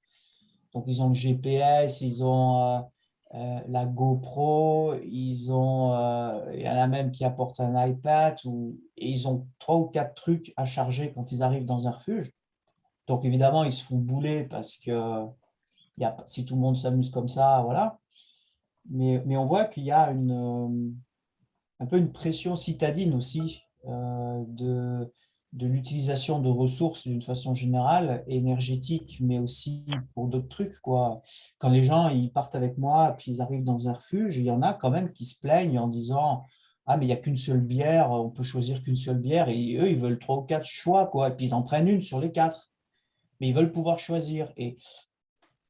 Donc, ils ont le GPS, ils ont la GoPro, il y en a même qui apportent un iPad, et ils ont 3 ou 4 trucs à charger quand ils arrivent dans un refuge. Donc évidemment, ils se font bouler parce que si tout le monde s'amuse comme ça, voilà. Mais on voit qu'il y a un peu une pression citadine aussi de l'utilisation de ressources d'une façon générale, énergétique, mais aussi pour d'autres trucs, quoi. Quand les gens ils partent avec moi, puis ils arrivent dans un refuge, il y en a quand même qui se plaignent en disant ah, mais il n'y a qu'une seule bière, on peut choisir qu'une seule bière, et eux, ils veulent 3 ou 4 choix, quoi. Et puis ils en prennent une sur les 4, mais ils veulent pouvoir choisir. Et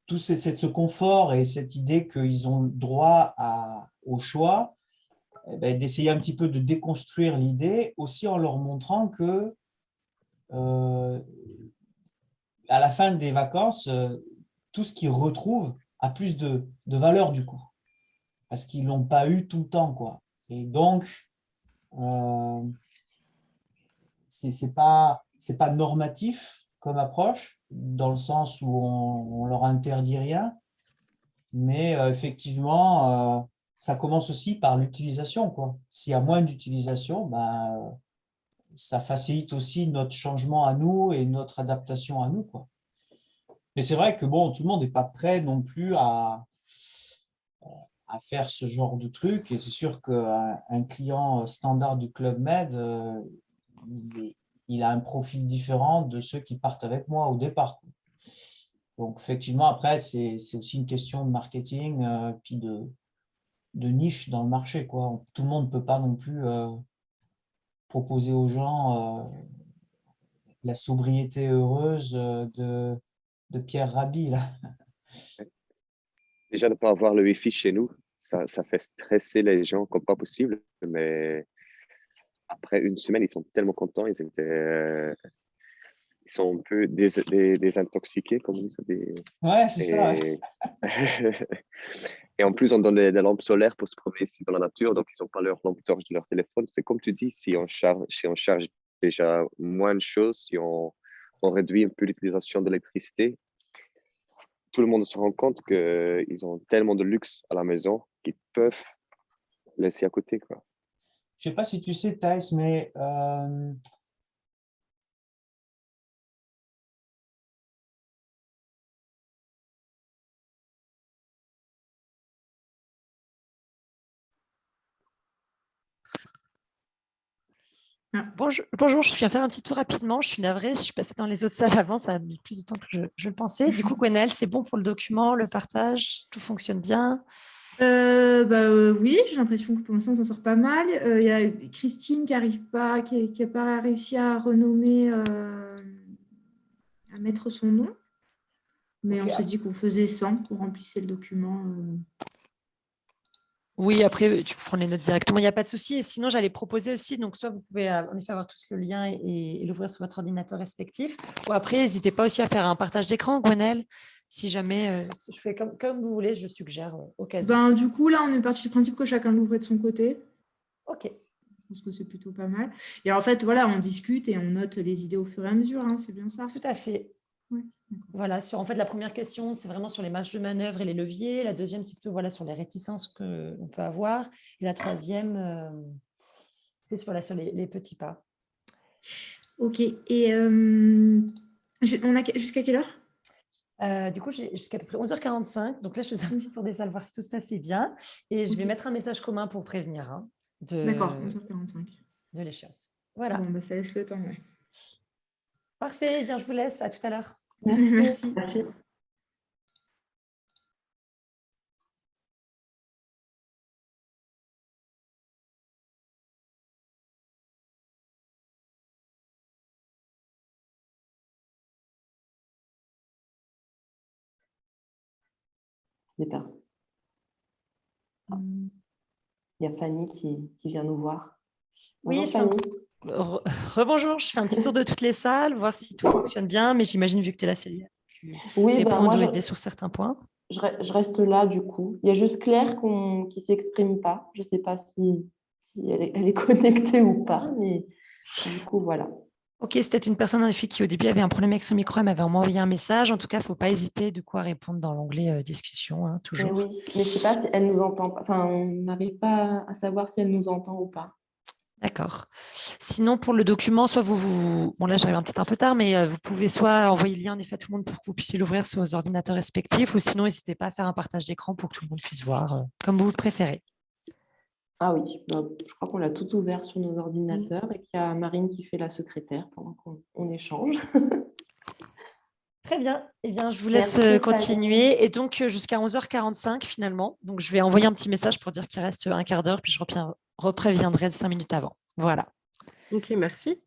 tout ce confort et cette idée qu'ils ont droit au choix, d'essayer un petit peu de déconstruire l'idée, aussi en leur montrant que à la fin des vacances, tout ce qu'ils retrouvent a plus de valeur du coup, parce qu'ils ne l'ont pas eu tout le temps, quoi. Et donc, c'est pas normatif comme approche, dans le sens où on leur interdit rien, mais effectivement, ça commence aussi par l'utilisation, quoi. S'il y a moins d'utilisation, ça facilite aussi notre changement à nous et notre adaptation à nous, quoi. Mais c'est vrai que bon, tout le monde n'est pas prêt non plus à faire ce genre de truc. Et c'est sûr qu'un client standard du Club Med, il a un profil différent de ceux qui partent avec moi au départ. Donc, effectivement, après, c'est aussi une question de marketing, puis de niche dans le marché, quoi. Tout le monde ne peut pas non plus proposer aux gens la sobriété heureuse de Pierre Rabhi, là. Déjà, de ne pas avoir le Wi-Fi chez nous, ça fait stresser les gens comme pas possible. Mais après une semaine, ils sont tellement contents. Ils sont un peu désintoxiqués, comme on dit. Ouais, c'est ça. Ouais. Et en plus, on donne des lampes solaires pour se promener ici dans la nature. Donc, ils n'ont pas leur lampe torche de leur téléphone. C'est comme tu dis, si on charge déjà moins de choses, si on réduit un peu l'utilisation de l'électricité, tout le monde se rend compte qu'ils ont tellement de luxe à la maison qu'ils peuvent laisser à côté, quoi. Je ne sais pas si tu sais, Thaïs, mais Bonjour, je viens faire un petit tour rapidement. Je suis navrée, je suis passée dans les autres salles avant, ça a mis plus de temps que je le pensais. Du coup, Gwenaëlle, c'est bon pour le document, le partage, tout fonctionne bien? Oui, j'ai l'impression que pour l'instant, on s'en sort pas mal. Il y a Christine qui n'a pas réussi à renommer, à mettre son nom. Mais Okay. On s'est dit qu'on faisait 100, qu'on remplissait le document. Oui, après, tu peux prendre les notes directement, il n'y a pas de souci. Et sinon, j'allais proposer aussi, donc soit vous pouvez en effet avoir tous le lien et l'ouvrir sur votre ordinateur respectif, ou après, n'hésitez pas aussi à faire un partage d'écran, Gwenaëlle, si jamais, je fais comme vous voulez, je suggère au cas où. Du coup, là, on est parti du principe que chacun l'ouvrait de son côté. Ok. Je pense que c'est plutôt pas mal. Et en fait, voilà, on discute et on note les idées au fur et à mesure, hein, c'est bien ça? Tout à fait. Ouais. Voilà, en fait, la première question, c'est vraiment sur les marges de manœuvre et les leviers. La deuxième, c'est plutôt sur les réticences qu'on peut avoir. Et la troisième, c'est sur les petits pas. Ok. Et on a jusqu'à quelle heure? Du coup, j'ai jusqu'à peu près 11h45. Donc là, je faisais un petit tour des salles, voir si tout se passait bien. Et je vais mettre un message commun pour prévenir D'accord, 11h45. De l'échéance. Voilà. Bon, ça laisse le temps. Ouais. Parfait. Bien, je vous laisse. À tout à l'heure. Merci. Merci. Il y a Fanny qui vient nous voir. Bonjour, Oui, Fanny. Rebonjour, je fais un petit tour de toutes les salles, voir si tout fonctionne bien, mais j'imagine, vu que tu es là, Célia, tu répondre ou aider sur certains points. Je reste là, du coup. Il y a juste Claire qui ne s'exprime pas. Je ne sais pas si elle est connectée ou pas, mais du coup, voilà. Ok, c'était une personne en effet qui au début avait un problème avec son micro, elle m'avait envoyé un message. En tout cas, il ne faut pas hésiter de quoi répondre dans l'onglet discussion, hein, Mais toujours. oui, mais je ne sais pas si elle nous entend pas. Enfin, on n'arrive pas à savoir si elle nous entend ou pas. D'accord. Sinon, pour le document, soit bon là j'arrive peut-être un peu tard, mais vous pouvez soit envoyer le lien en effet à tout le monde pour que vous puissiez l'ouvrir sur vos ordinateurs respectifs, ou sinon n'hésitez pas à faire un partage d'écran pour que tout le monde puisse voir, comme vous le préférez. Ah oui, bah, je crois qu'on l'a tout ouvert sur nos ordinateurs et qu'il y a Marine qui fait la secrétaire pendant qu'on échange. Très bien. Eh bien, je vous laisse Merci, continuer. Et donc, jusqu'à 11h45 finalement. Donc, je vais envoyer un petit message pour dire qu'il reste un quart d'heure, puis je repréviendrai 5 minutes avant. Voilà. Ok, merci.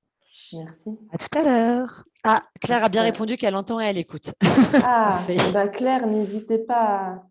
Merci. À tout à l'heure. Ah, Claire a bien répondu qu'elle entend et elle écoute. Ah, bah Claire, n'hésitez pas à...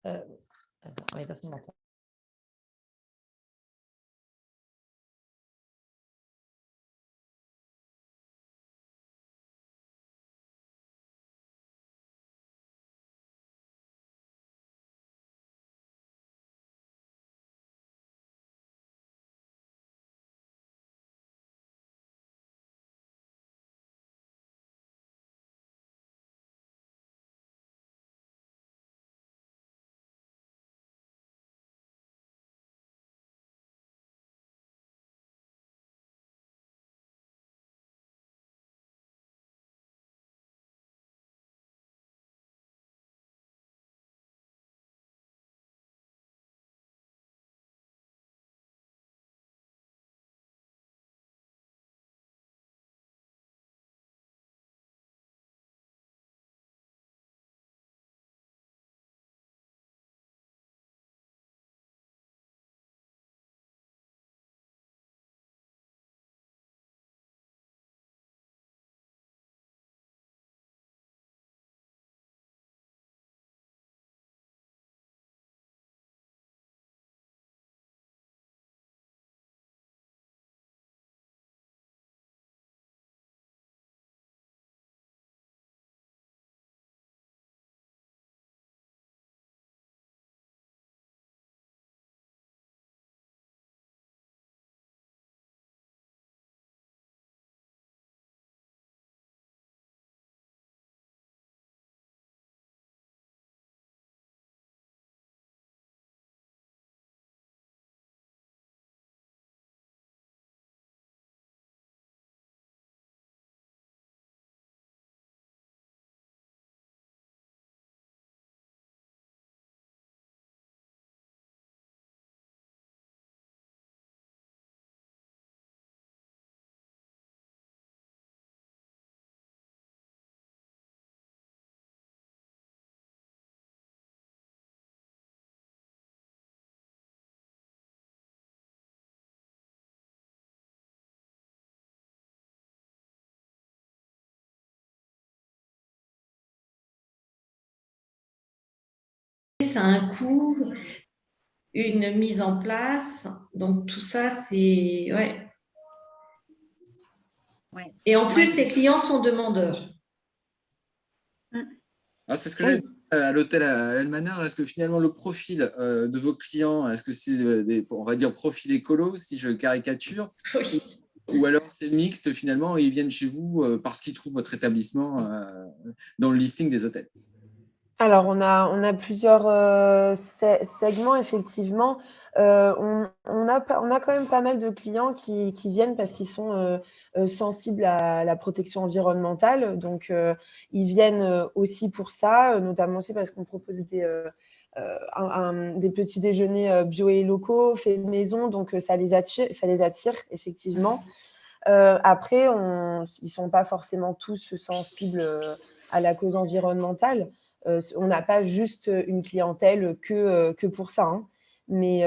Attends, oui, personne ne m'entend. Ça a un coût, une mise en place. Donc, tout ça, c'est... Ouais. Et en plus, les clients sont demandeurs. Ah, c'est ce que j'ai dit à l'hôtel à l'Elmaner. Est-ce que finalement, le profil de vos clients, est-ce que c'est on va dire, profil écolo, si je caricature, ou alors c'est mixte, finalement, et ils viennent chez vous parce qu'ils trouvent votre établissement dans le listing des hôtels? Alors, on a plusieurs segments, effectivement. On a quand même pas mal de clients qui viennent parce qu'ils sont sensibles à la protection environnementale. Donc, ils viennent aussi pour ça, notamment aussi parce qu'on propose des petits déjeuners bio et locaux, faits maison. Donc, ça les attire effectivement. Après, ils ne sont pas forcément tous sensibles à la cause environnementale. On n'a pas juste une clientèle que pour ça, hein. Mais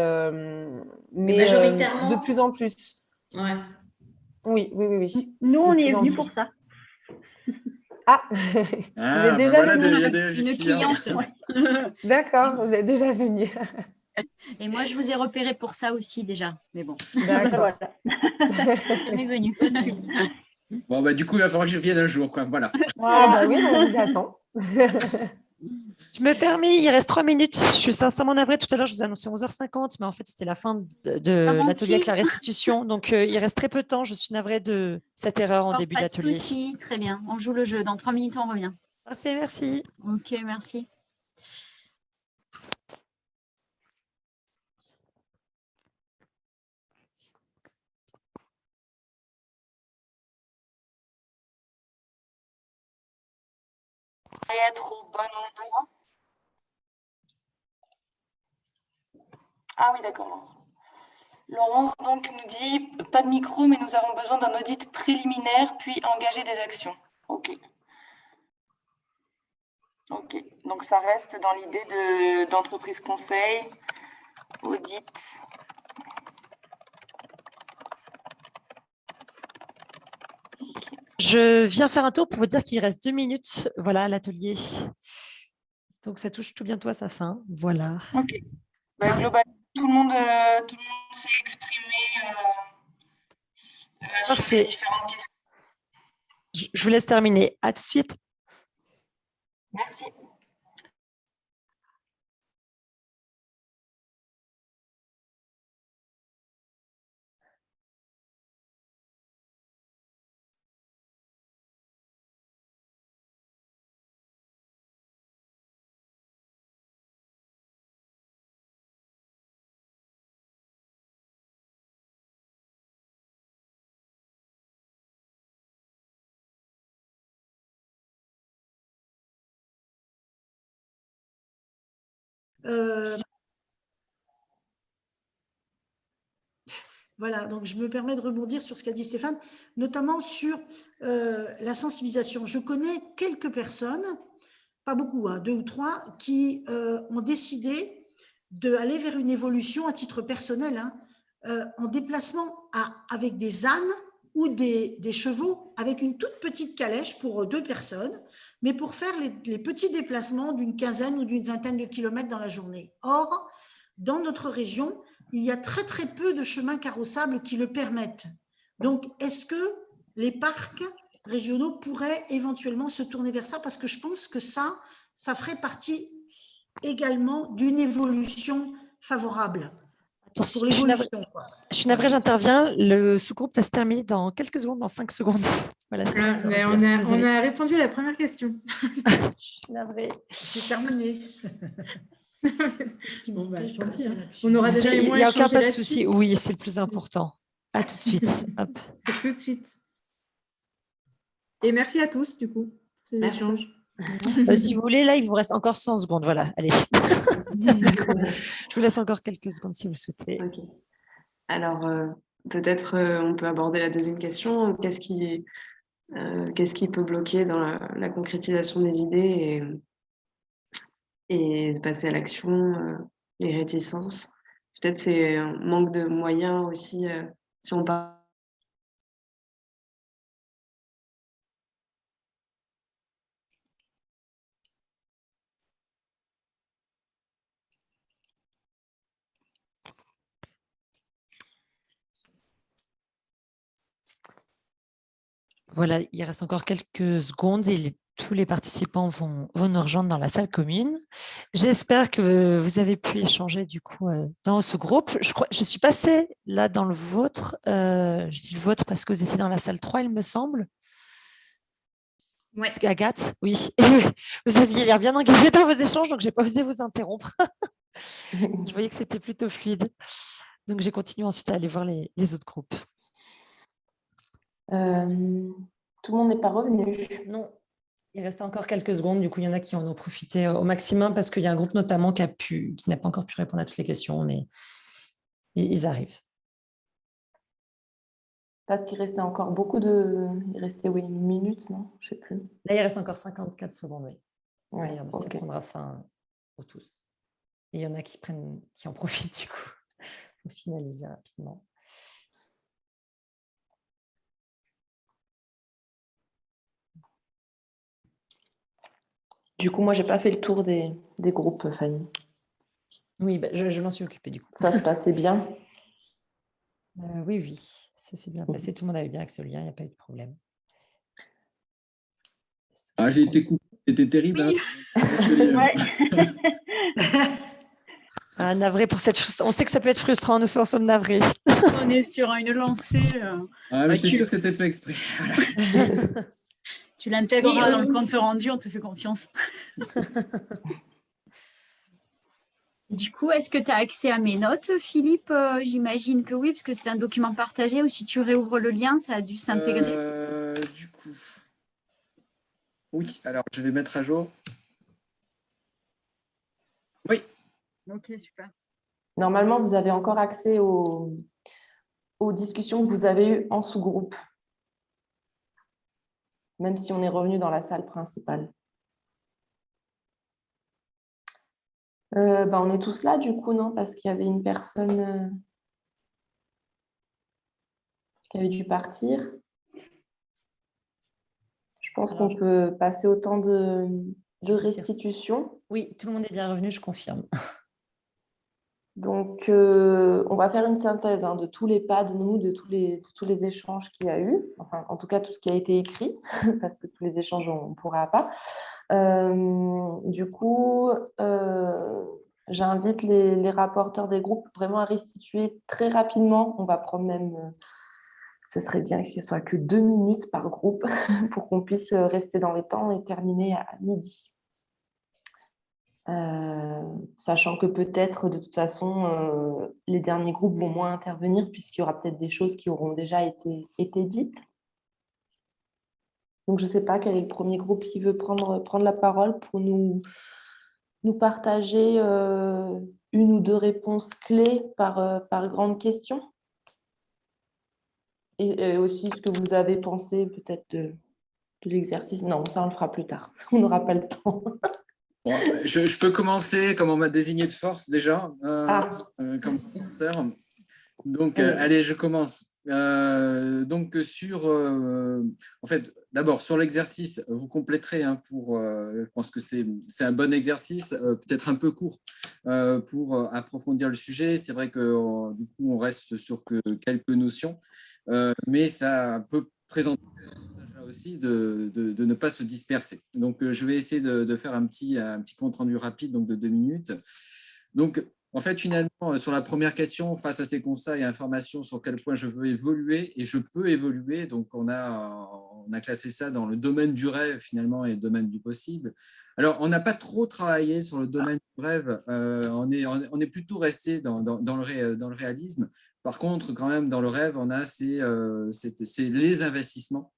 majoritairement, de plus en plus. ouais. Oui. Nous, on De y est plus en venus plus. pour ça. Ah, vous êtes déjà voilà, venu. il y a des Une cliente. D'accord, vous êtes déjà venu. Et moi, je vous ai repéré pour ça aussi déjà. Mais bon, D'accord. on est venu. Bon, bah, du coup, il va falloir que je vienne un jour, quoi. Voilà. Ah, bah oui, on vous attend. Je me permets, il reste 3 minutes. Je suis sincèrement navrée. Tout à l'heure, je vous ai annoncé 11h50, mais en fait, c'était la fin de l'atelier avec la restitution. Donc, il reste très peu de temps. Je suis navrée de cette erreur en début d'atelier. Pas de souci, très bien. On joue le jeu. Dans 3 minutes, on revient. Parfait, merci. Ok, merci. Être au bon endroit. Ah oui, d'accord, Laurence. Laurence donc nous dit pas de micro, mais nous avons besoin d'un audit préliminaire, puis engager des actions. Ok. Ok. Donc ça reste dans l'idée d'entreprise conseil, audit. Je viens faire un tour pour vous dire qu'il reste 2 minutes. Voilà, l'atelier. Donc, ça touche tout bientôt à sa fin. Voilà. Ok. Bah, globalement, tout le monde s'est exprimé sur les différentes questions. Je vous laisse terminer. À tout de suite. Merci. Voilà, donc je me permets de rebondir sur ce qu'a dit Stéphane, notamment sur la sensibilisation. Je connais quelques personnes, pas beaucoup, hein, 2 ou 3, qui ont décidé d'aller vers une évolution à titre personnel, hein, en déplacement avec des ânes ou des chevaux, avec une toute petite calèche pour 2 personnes, mais pour faire les petits déplacements d'une quinzaine ou d'une vingtaine de kilomètres dans la journée. Or, dans notre région, il y a très très peu de chemins carrossables qui le permettent. Donc, est-ce que les parcs régionaux pourraient éventuellement se tourner vers ça? Parce que je pense que ça ferait partie également d'une évolution favorable. Attention, je suis navrée, j'interviens. Le sous-groupe va se terminer dans quelques secondes, dans 5 secondes. Voilà, on a répondu à la première question. Je suis navrée. C'est terminé. Bon, bah, je t'en prie, hein. On aura déjà il n'y a aucun pas de souci. Oui, c'est le plus important. À tout de suite. Hop. À tout de suite. Et merci à tous, du coup, pour ces échanges. Si vous voulez, là, il vous reste encore 100 secondes. Voilà, allez. Je vous laisse encore quelques secondes si vous le souhaitez. Okay. Alors, peut-être on peut aborder la deuxième question. Qu'est-ce qui peut bloquer dans la concrétisation des idées et de passer à l'action, les réticences? Peut-être c'est un manque de moyens aussi, si on parle. Voilà, il reste encore quelques secondes et tous les participants vont nous rejoindre dans la salle commune. J'espère que vous avez pu échanger du coup dans ce groupe. Je suis passée là dans le vôtre. Je dis le vôtre parce que vous étiez dans la salle 3, il me semble. Ouais. Agathe, oui. Vous aviez l'air bien engagée dans vos échanges, donc je n'ai pas osé vous interrompre. Je voyais que c'était plutôt fluide. Donc, j'ai continué ensuite à aller voir les autres groupes. Tout le monde n'est pas revenu. Non, il restait encore quelques secondes. Du coup, il y en a qui en ont profité au maximum parce qu'il y a un groupe notamment qui n'a pas encore pu répondre à toutes les questions, mais ils arrivent. Parce qu'il restait encore beaucoup de... Il restait, oui, une minute, non? Je ne sais plus. Là, il reste encore 54 secondes, oui. Ouais, ça ok. prendra fin pour tous. Et il y en a qui en profitent du coup pour finaliser rapidement. Du coup, moi, je n'ai pas fait le tour des groupes, Fanny. Oui, je m'en suis occupée du coup. Ça se passait bien? Oui, ça s'est bien passé. Tout le monde avait bien accès au lien, il n'y a pas eu de problème. Ah, j'ai été coupé, c'était terrible. Oui. Hein. Navré pour cette frustration. On sait que ça peut être frustrant, nous en sommes navrés. On est sur une lancée. Mais je suis sûr que c'était fait exprès. Voilà. Tu l'intégreras dans le compte rendu, on te fait confiance. Du coup, est-ce que tu as accès à mes notes, Philippe? J'imagine que oui, parce que c'est un document partagé. Ou si tu réouvres le lien, ça a dû s'intégrer. Du coup, oui, alors je vais mettre à jour. Oui. Ok, super. Normalement, vous avez encore accès aux discussions que vous avez eues en sous-groupe, même si on est revenu dans la salle principale. On est tous là, du coup, non? Parce qu'il y avait une personne qui avait dû partir. Je pense qu'on peut passer au temps de restitution. Oui, tout le monde est bien revenu, je confirme. Donc, on va faire une synthèse de tous les pas de nous, de tous les échanges qu'il y a eu. Enfin, en tout cas, tout ce qui a été écrit, parce que tous les échanges, on ne pourra pas. Du coup, j'invite les rapporteurs des groupes vraiment à restituer très rapidement. On va prendre même, ce serait bien que ce soit que 2 minutes par groupe pour qu'on puisse rester dans les temps et terminer à midi. Sachant que peut-être, de toute façon, les derniers groupes vont moins intervenir puisqu'il y aura peut-être des choses qui auront déjà été dites. Donc, je ne sais pas quel est le premier groupe qui veut prendre la parole pour nous partager une ou deux réponses clés par grande question. Et aussi ce que vous avez pensé peut-être de l'exercice. Non, ça, on le fera plus tard. On n'aura pas le temps. Bon, je peux commencer, comme on m'a désigné de force déjà, comme porteur. Donc, allez, je commence. Donc, en fait, d'abord, sur l'exercice, vous compléterez je pense que c'est un bon exercice, peut-être un peu court pour approfondir le sujet. C'est vrai que du coup, on reste sur quelques notions, mais ça peut présenter aussi de ne pas se disperser. Donc, je vais essayer de faire un petit compte rendu rapide, donc de 2 minutes. Donc, en fait, finalement, sur la première question, face à ces constats et informations sur quel point je veux évoluer et je peux évoluer, donc on a classé ça dans le domaine du rêve finalement et le domaine du possible. Alors, on n'a pas trop travaillé sur le domaine du rêve, on est plutôt resté dans le réalisme. Par contre, quand même, dans le rêve, on a c'est les investissements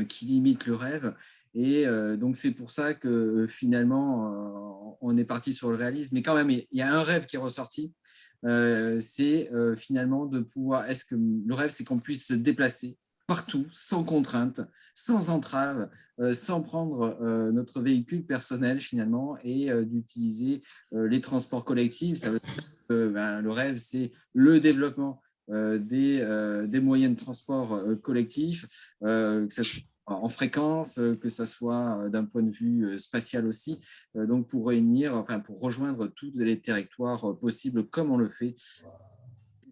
qui limitent le rêve. Et donc, c'est pour ça que finalement, on est parti sur le réalisme. Mais quand même, il y a un rêve qui est ressorti. C'est finalement de pouvoir… Le rêve, c'est qu'on puisse se déplacer partout, sans contrainte, sans entrave, sans prendre notre véhicule personnel finalement et d'utiliser les transports collectifs. Ça veut dire que le rêve, c'est le développement des moyens de transport collectifs, que ce soit en fréquence, que ce soit d'un point de vue spatial aussi, donc pour rejoindre tous les territoires possibles comme on le fait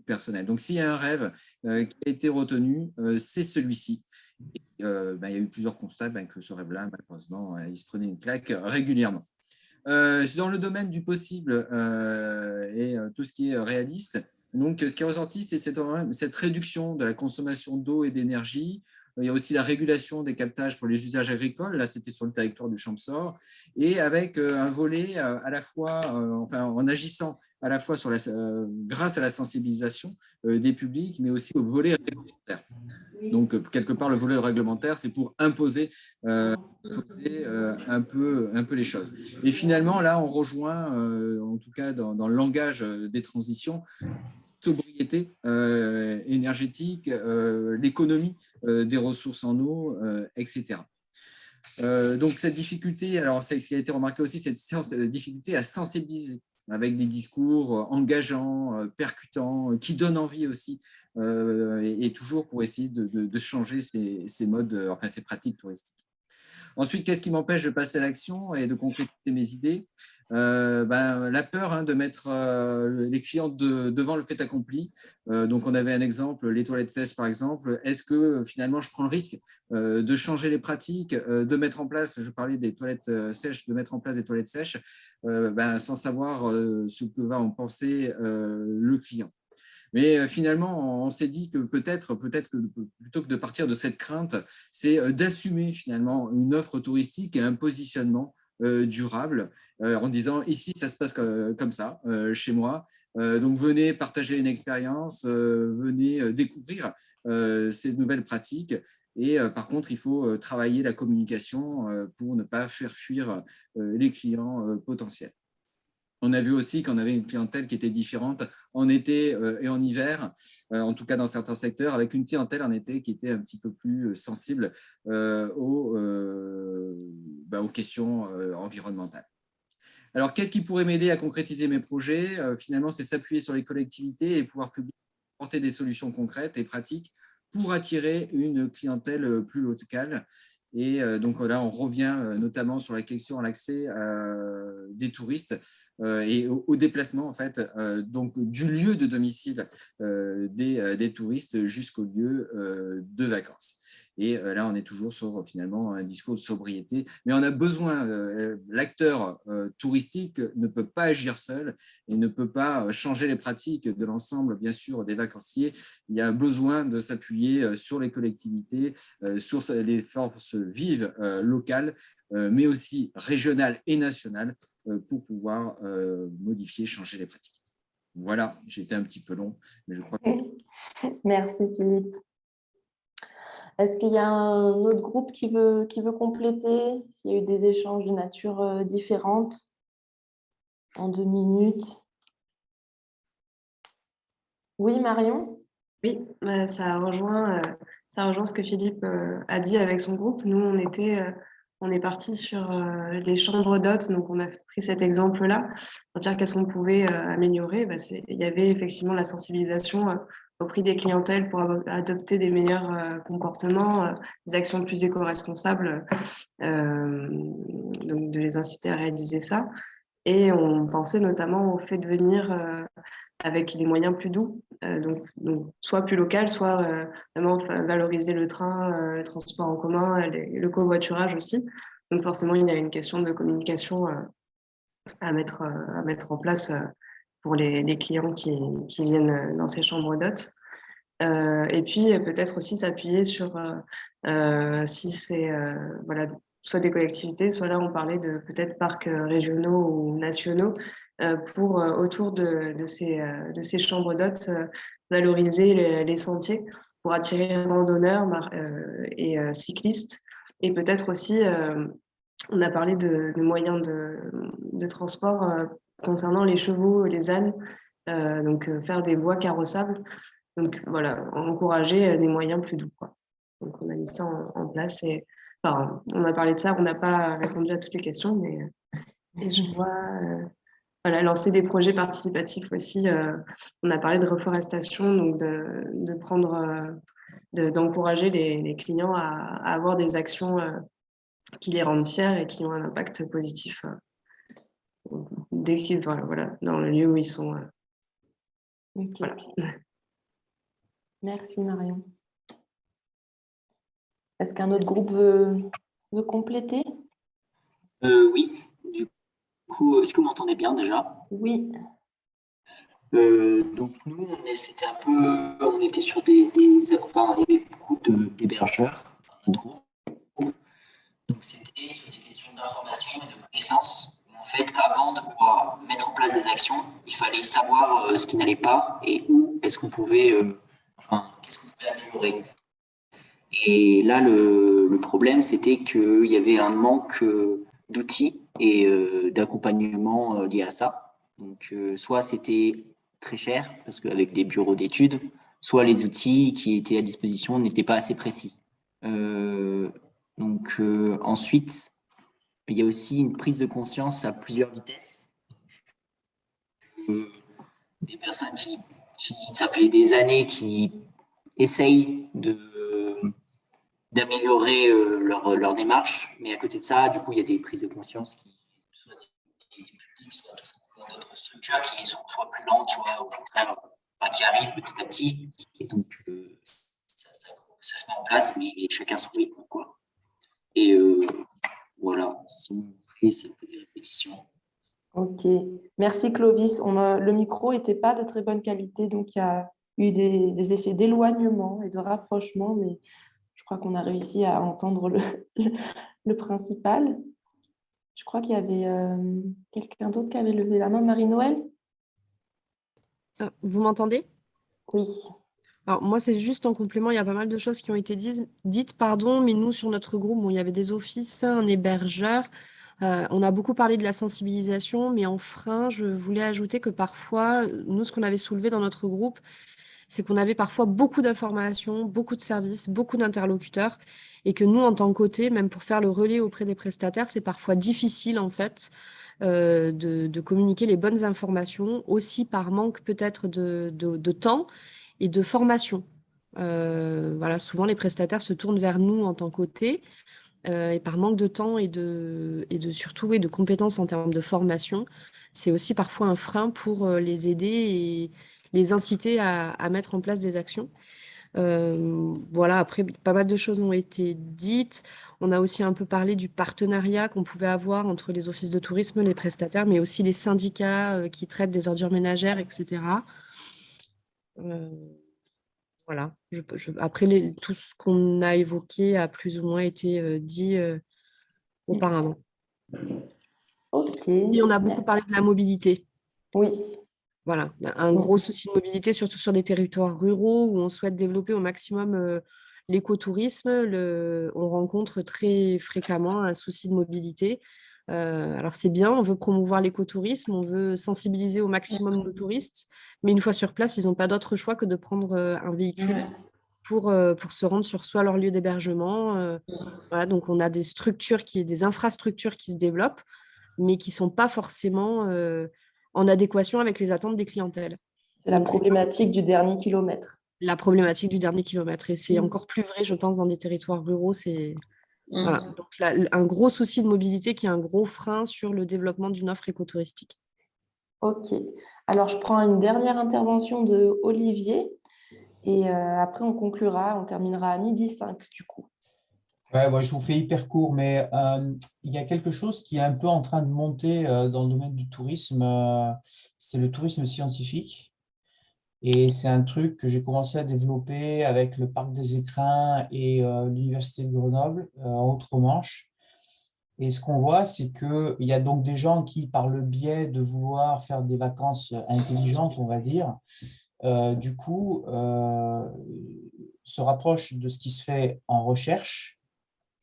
personnel. Donc s'il y a un rêve qui a été retenu, c'est celui-ci. Il y a eu plusieurs constats que ce rêve-là, malheureusement, il se prenait une claque régulièrement. Dans le domaine du possible et tout ce qui est réaliste, donc ce qui est ressorti, c'est cette réduction de la consommation d'eau et d'énergie, Il y a aussi la régulation des captages pour les usages agricoles. Là, c'était sur le territoire du Champsaur. Et avec un volet à la fois, en agissant à la fois grâce à la sensibilisation des publics, mais aussi au volet réglementaire. Donc, quelque part, le volet réglementaire, c'est pour imposer un peu les choses. Et finalement, là, on rejoint, en tout cas dans le langage des transitions, sobriété énergétique, l'économie des ressources en eau, etc. Donc, cette difficulté, alors ce qui a été remarqué aussi, cette difficulté à sensibiliser avec des discours engageants, percutants, qui donnent envie aussi, et toujours pour essayer de changer ces modes, ces pratiques touristiques. Ensuite, qu'est-ce qui m'empêche de passer à l'action et de concrétiser mes idées? La peur de mettre les clients devant le fait accompli. Donc, on avait un exemple, les toilettes sèches, par exemple. Est-ce que finalement, je prends le risque de changer les pratiques, de mettre en place, je parlais des toilettes sèches, de mettre en place des toilettes sèches sans savoir ce que va en penser le client? Mais finalement, on s'est dit que peut-être que plutôt que de partir de cette crainte, c'est d'assumer finalement une offre touristique et un positionnement durable en disant ici, ça se passe comme ça, chez moi. Donc, venez partager une expérience, venez découvrir ces nouvelles pratiques. Et par contre, il faut travailler la communication pour ne pas faire fuir les clients potentiels. On a vu aussi qu'on avait une clientèle qui était différente en été et en hiver, en tout cas dans certains secteurs, avec une clientèle en été qui était un petit peu plus sensible aux questions environnementales. Alors, qu'est-ce qui pourrait m'aider à concrétiser mes projets? Finalement, c'est s'appuyer sur les collectivités et pouvoir apporter des solutions concrètes et pratiques pour attirer une clientèle plus locale. Et donc là, on revient notamment sur la question à l'accès des touristes et au déplacement, en fait, donc du lieu de domicile des touristes jusqu'au lieu de vacances. Et là, on est toujours sur finalement un discours de sobriété, mais on a besoin, l'acteur touristique ne peut pas agir seul et ne peut pas changer les pratiques de l'ensemble, bien sûr, des vacanciers. Il y a besoin de s'appuyer sur les collectivités, sur les forces vives locales, mais aussi régionales et nationales pour pouvoir modifier, changer les pratiques. Voilà, j'ai été un petit peu long, mais je crois que... Merci Philippe. Est-ce qu'il y a un autre groupe qui veut compléter? S'il y a eu des échanges de nature différente en 2 minutes? Oui, Marion? Oui, ça rejoint ce que Philippe a dit avec son groupe. Nous, on est parti sur les chambres d'hôtes, donc on a pris cet exemple-là pour dire qu'est-ce qu'on pouvait améliorer. Il y avait effectivement la sensibilisation auprès des clientèles pour adopter des meilleurs comportements, des actions plus éco-responsables, donc de les inciter à réaliser ça. Et on pensait notamment au fait de venir avec des moyens plus doux, donc soit plus local, soit vraiment valoriser le train, le transport en commun, le covoiturage aussi. Donc forcément, il y a une question de communication à mettre en place pour les clients qui viennent dans ces chambres d'hôtes. Et puis peut-être aussi s'appuyer sur si c'est soit des collectivités, soit là on parlait de peut-être parcs régionaux ou nationaux pour autour de ces chambres d'hôtes valoriser les sentiers pour attirer randonneurs et cyclistes. Et peut-être aussi, on a parlé de moyens de transport concernant les chevaux et les ânes, donc faire des voies carrossables. Donc voilà, encourager des moyens plus doux, quoi. Donc on a mis ça en place et on a parlé de ça, on n'a pas répondu à toutes les questions, mais et je vois lancer des projets participatifs aussi. On a parlé de reforestation, donc de prendre, d'encourager les clients à avoir des actions qui les rendent fiers et qui ont un impact positif dès qu'ils dans le lieu où ils sont. Okay. Voilà. Merci Marion. Est-ce qu'un autre groupe veut compléter? Oui, du coup, est-ce que vous m'entendez bien déjà? Oui. Donc nous, on était sur enfin, il y avait beaucoup d'hébergeurs dans notre groupe. Donc c'était sur des questions d'information et de connaissance. En fait, avant de pouvoir mettre en place des actions, il fallait savoir ce qui n'allait pas et où est-ce qu'on pouvait, qu'est-ce qu'on pouvait améliorer. Et là, le problème, c'était qu'il y avait un manque d'outils et d'accompagnement lié à ça. Donc, soit c'était très cher, parce qu'avec des bureaux d'études, soit les outils qui étaient à disposition n'étaient pas assez précis. Ensuite, il y a aussi une prise de conscience à plusieurs vitesses. Des personnes qui, ça fait des années, qui essayent d'améliorer leur démarche, mais à côté de ça, du coup, il y a des prises de conscience qui soit des publics, soit d'autres structures qui sont soit plus lentes, soit au contraire, qui arrivent petit à petit, et donc ça se met en place, mais chacun son rythme, quoi. Et voilà, sinon, après, c'est un peu des répétitions. Ok, merci Clovis. Le micro n'était pas de très bonne qualité, donc il y a eu des effets d'éloignement et de rapprochement, mais je crois qu'on a réussi à entendre le principal. Je crois qu'il y avait quelqu'un d'autre qui avait levé la main. Marie-Noël? Vous m'entendez? Oui. Alors, moi, c'est juste en complément, il y a pas mal de choses qui ont été dites, mais nous, sur notre groupe, bon, il y avait des offices, un hébergeur. On a beaucoup parlé de la sensibilisation, mais en frein, je voulais ajouter que parfois, nous, ce qu'on avait soulevé dans notre groupe, c'est qu'on avait parfois beaucoup d'informations, beaucoup de services, beaucoup d'interlocuteurs, et que nous, en tant qu'OT, même pour faire le relais auprès des prestataires, c'est parfois difficile, en fait, de communiquer les bonnes informations, aussi par manque peut-être de temps et de formation. Voilà, souvent, les prestataires se tournent vers nous en tant qu'OT, et par manque de temps et surtout de compétences en termes de formation, c'est aussi parfois un frein pour les aider et les inciter à mettre en place des actions. Voilà, après, pas mal de choses ont été dites. On a aussi un peu parlé du partenariat qu'on pouvait avoir entre les offices de tourisme, les prestataires, mais aussi les syndicats qui traitent des ordures ménagères, etc. Voilà. Après, tout ce qu'on a évoqué a plus ou moins été dit auparavant. Ok. Et on a beaucoup parlé de la mobilité. Oui. Voilà, un gros souci de mobilité, surtout sur des territoires ruraux où on souhaite développer au maximum l'écotourisme. On rencontre très fréquemment un souci de mobilité. Alors c'est bien, on veut promouvoir l'écotourisme, on veut sensibiliser au maximum nos touristes, mais une fois sur place, ils n'ont pas d'autre choix que de prendre un véhicule pour se rendre sur soit leur lieu d'hébergement. Voilà, donc on a des infrastructures qui se développent, mais qui ne sont pas forcément en adéquation avec les attentes des clientèles. C'est la problématique du dernier kilomètre. La problématique du dernier kilomètre. Et c'est encore plus vrai, je pense, dans des territoires ruraux. Voilà. Donc, un gros souci de mobilité qui est un gros frein sur le développement d'une offre écotouristique. Ok. Alors, je prends une dernière intervention de Olivier et après, on conclura, on terminera à 12h05 du coup. Ouais, je vous fais hyper court, mais il y a quelque chose qui est un peu en train de monter dans le domaine du tourisme, c'est le tourisme scientifique. Et c'est un truc que j'ai commencé à développer avec le Parc des Écrins et l'Université de Grenoble, en Outre-Manche. Et ce qu'on voit, c'est qu'il y a donc des gens qui, par le biais de vouloir faire des vacances intelligentes, on va dire, du coup, se rapprochent de ce qui se fait en recherche,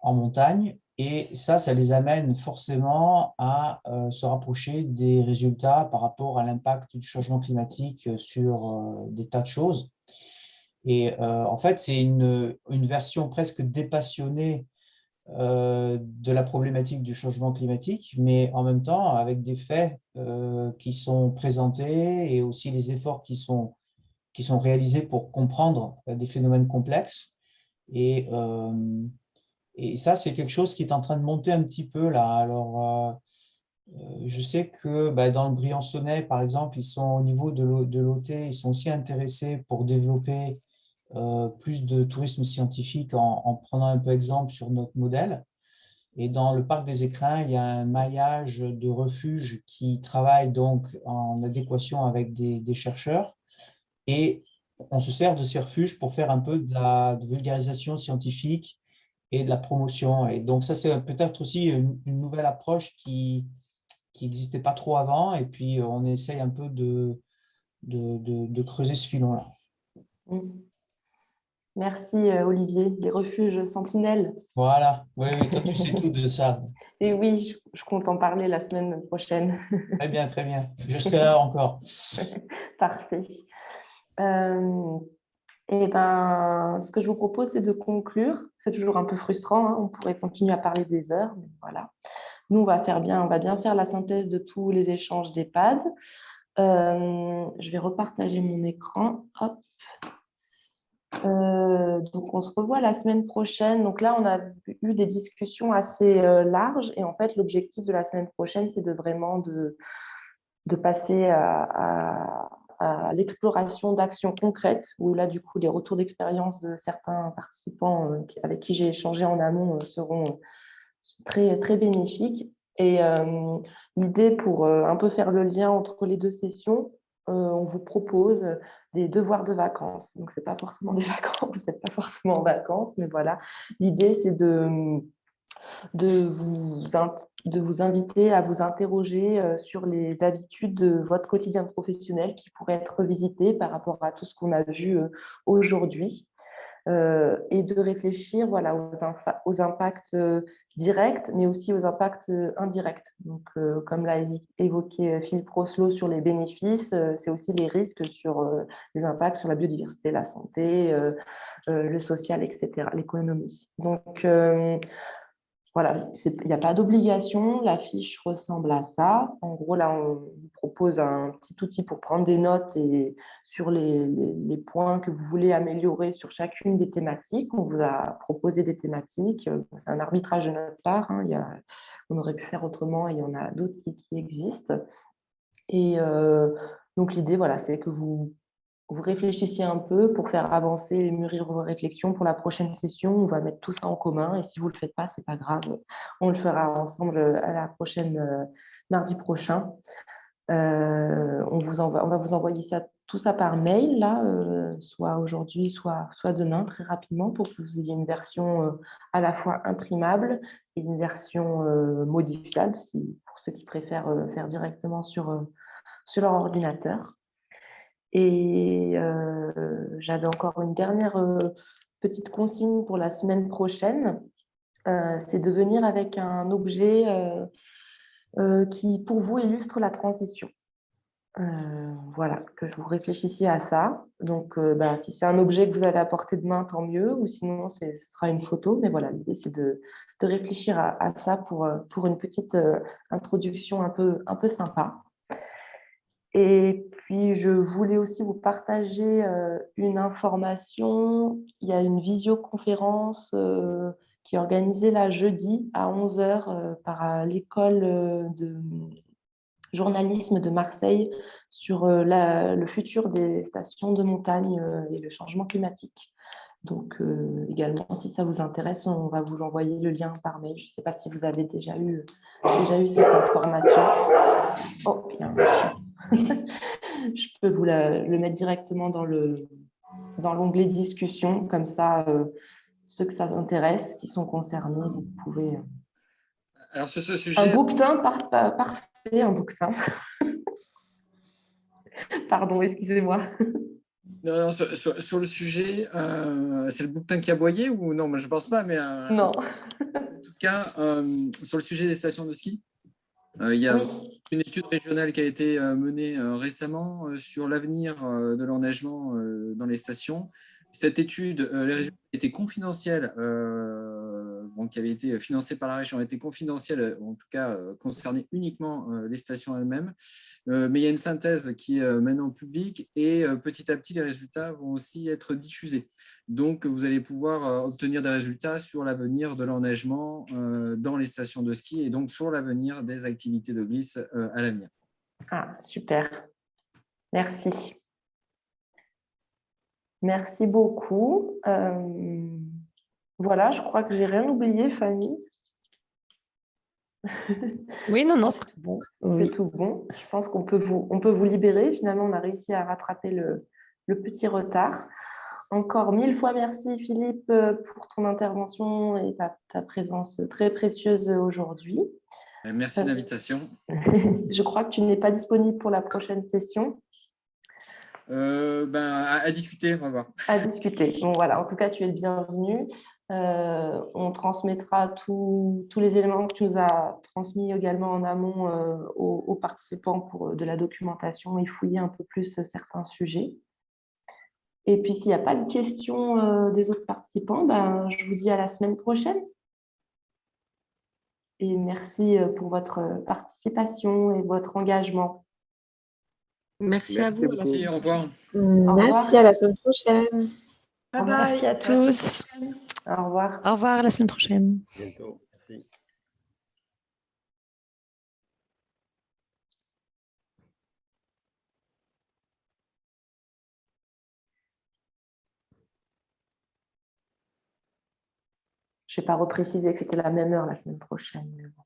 en montagne, et ça les amène forcément à se rapprocher des résultats par rapport à l'impact du changement climatique sur des tas de choses. Et en fait, c'est une version presque dépassionnée de la problématique du changement climatique, mais en même temps avec des faits qui sont présentés et aussi les efforts qui sont réalisés pour comprendre des phénomènes complexes. Et ça, c'est quelque chose qui est en train de monter un petit peu là. Alors, je sais que dans le Briançonnais, par exemple, ils sont au niveau de l'OT, ils sont aussi intéressés pour développer plus de tourisme scientifique en prenant un peu exemple sur notre modèle. Et dans le parc des Écrins, il y a un maillage de refuges qui travaillent donc en adéquation avec des chercheurs. Et on se sert de ces refuges pour faire un peu de vulgarisation scientifique et de la promotion. Et donc ça, c'est peut-être aussi une nouvelle approche qui n'existait pas trop avant. Et puis, on essaye un peu de creuser ce filon-là. Merci Olivier, les refuges sentinelles. Voilà, oui, toi tu sais tout de ça. Et oui, je compte en parler la semaine prochaine. Très bien, très bien. Je serai là encore. Parfait. Et ben, ce que je vous propose, c'est de conclure. C'est toujours un peu frustrant, hein, on pourrait continuer à parler des heures, mais voilà. Nous, on va bien faire la synthèse de tous les échanges d'EHPAD. Je vais repartager mon écran. Hop. Donc, on se revoit la semaine prochaine. Donc là, on a eu des discussions assez larges. Et en fait, l'objectif de la semaine prochaine, c'est de passer à l'exploration d'actions concrètes, où là, du coup, les retours d'expérience de certains participants avec qui j'ai échangé en amont seront très, très bénéfiques. Et l'idée, pour un peu faire le lien entre les deux sessions, on vous propose des devoirs de vacances. Donc, ce n'est pas forcément des vacances, vous n'êtes pas forcément en vacances, mais voilà. L'idée, c'est de vous inviter à vous interroger sur les habitudes de votre quotidien professionnel qui pourraient être revisitées par rapport à tout ce qu'on a vu aujourd'hui. Et de réfléchir voilà, aux impacts directs, mais aussi aux impacts indirects. Donc, comme l'a évoqué Philippe Rosselot sur les bénéfices, c'est aussi les risques sur les impacts sur la biodiversité, la santé, le social, etc., l'économie. Donc, voilà, il n'y a pas d'obligation, la fiche ressemble à ça. En gros, là, on vous propose un petit outil pour prendre des notes et sur les points que vous voulez améliorer sur chacune des thématiques. On vous a proposé des thématiques. C'est un arbitrage de notre part, hein. On aurait pu faire autrement et il y en a d'autres qui existent. Et donc, l'idée, voilà, c'est que vous réfléchissiez un peu pour faire avancer et mûrir vos réflexions pour la prochaine session. On va mettre tout ça en commun et si vous ne le faites pas, ce n'est pas grave. On le fera ensemble à la prochaine, mardi prochain. On va vous envoyer tout ça par mail, là, soit aujourd'hui, soit demain, très rapidement, pour que vous ayez une version à la fois imprimable et une version modifiable, pour ceux qui préfèrent faire directement sur leur ordinateur. Et j'avais encore une dernière petite consigne pour la semaine prochaine. C'est de venir avec un objet qui, pour vous, illustre la transition. Voilà, que vous réfléchissiez à ça. Donc, si c'est un objet que vous avez à portée de main, tant mieux. Ou sinon, ce sera une photo. Mais voilà, l'idée, c'est de réfléchir à ça pour une petite introduction un peu sympa. Et puis, je voulais aussi vous partager une information. Il y a une visioconférence qui est organisée là jeudi à 11h par l'école de journalisme de Marseille sur le futur des stations de montagne et le changement climatique. Donc, également, si ça vous intéresse, on va vous envoyer le lien par mail. Je ne sais pas si vous avez déjà eu cette information. Oh, bien. Je peux vous le mettre directement dans l'onglet discussion, comme ça, ceux que ça intéresse, qui sont concernés, vous pouvez... Alors, sur ce sujet... Un bouquetin, parfait, un bouquetin. Pardon, excusez-moi. Non, sur le sujet, c'est le bouquetin qui a boyé ou non? Moi, je ne pense pas, mais... Non. En tout cas, sur le sujet des stations de ski, il y a une étude régionale qui a été menée récemment sur l'avenir de l'enneigement dans les stations. Cette étude, les résultats étaient confidentiels, qui avaient été financés par la région, étaient confidentiels, en tout cas concernaient uniquement les stations elles-mêmes. Mais il y a une synthèse qui est maintenant publique et petit à petit, les résultats vont aussi être diffusés. Donc, vous allez pouvoir obtenir des résultats sur l'avenir de l'enneigement dans les stations de ski et donc sur l'avenir des activités de glisse à l'avenir. Ah, super. Merci. Merci beaucoup. Voilà, je crois que j'ai rien oublié, Fanny. Oui, non, non, c'est tout bon. C'est tout bon. Je pense qu'on peut vous libérer. Finalement, on a réussi à rattraper le petit retard. Encore 1000 fois merci, Philippe, pour ton intervention et ta présence très précieuse aujourd'hui. Merci de l'invitation. Je crois que tu n'es pas disponible pour la prochaine session. À discuter, on va voir. À discuter. Bon, voilà. En tout cas, tu es le bienvenu. On transmettra tous les éléments que tu nous as transmis également en amont aux participants pour de la documentation et fouiller un peu plus certains sujets. Et puis, s'il n'y a pas de questions des autres participants, je vous dis à la semaine prochaine. Et merci pour votre participation et votre engagement. Merci à vous. Merci, au revoir. Merci, à la semaine prochaine. Bye bye. Merci à tous. Au revoir. Au revoir, à la semaine prochaine. Bientôt. Merci. Je n'ai pas reprécisé que c'était la même heure la semaine prochaine. Mais bon.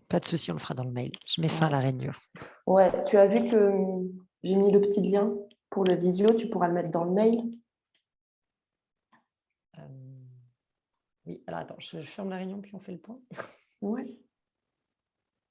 Pas de souci, on le fera dans le mail. Je mets fin à la réunion. Ouais, tu as vu que j'ai mis le petit lien pour le visio, tu pourras le mettre dans le mail. Oui, alors attends, je ferme la réunion puis on fait le point. Oui.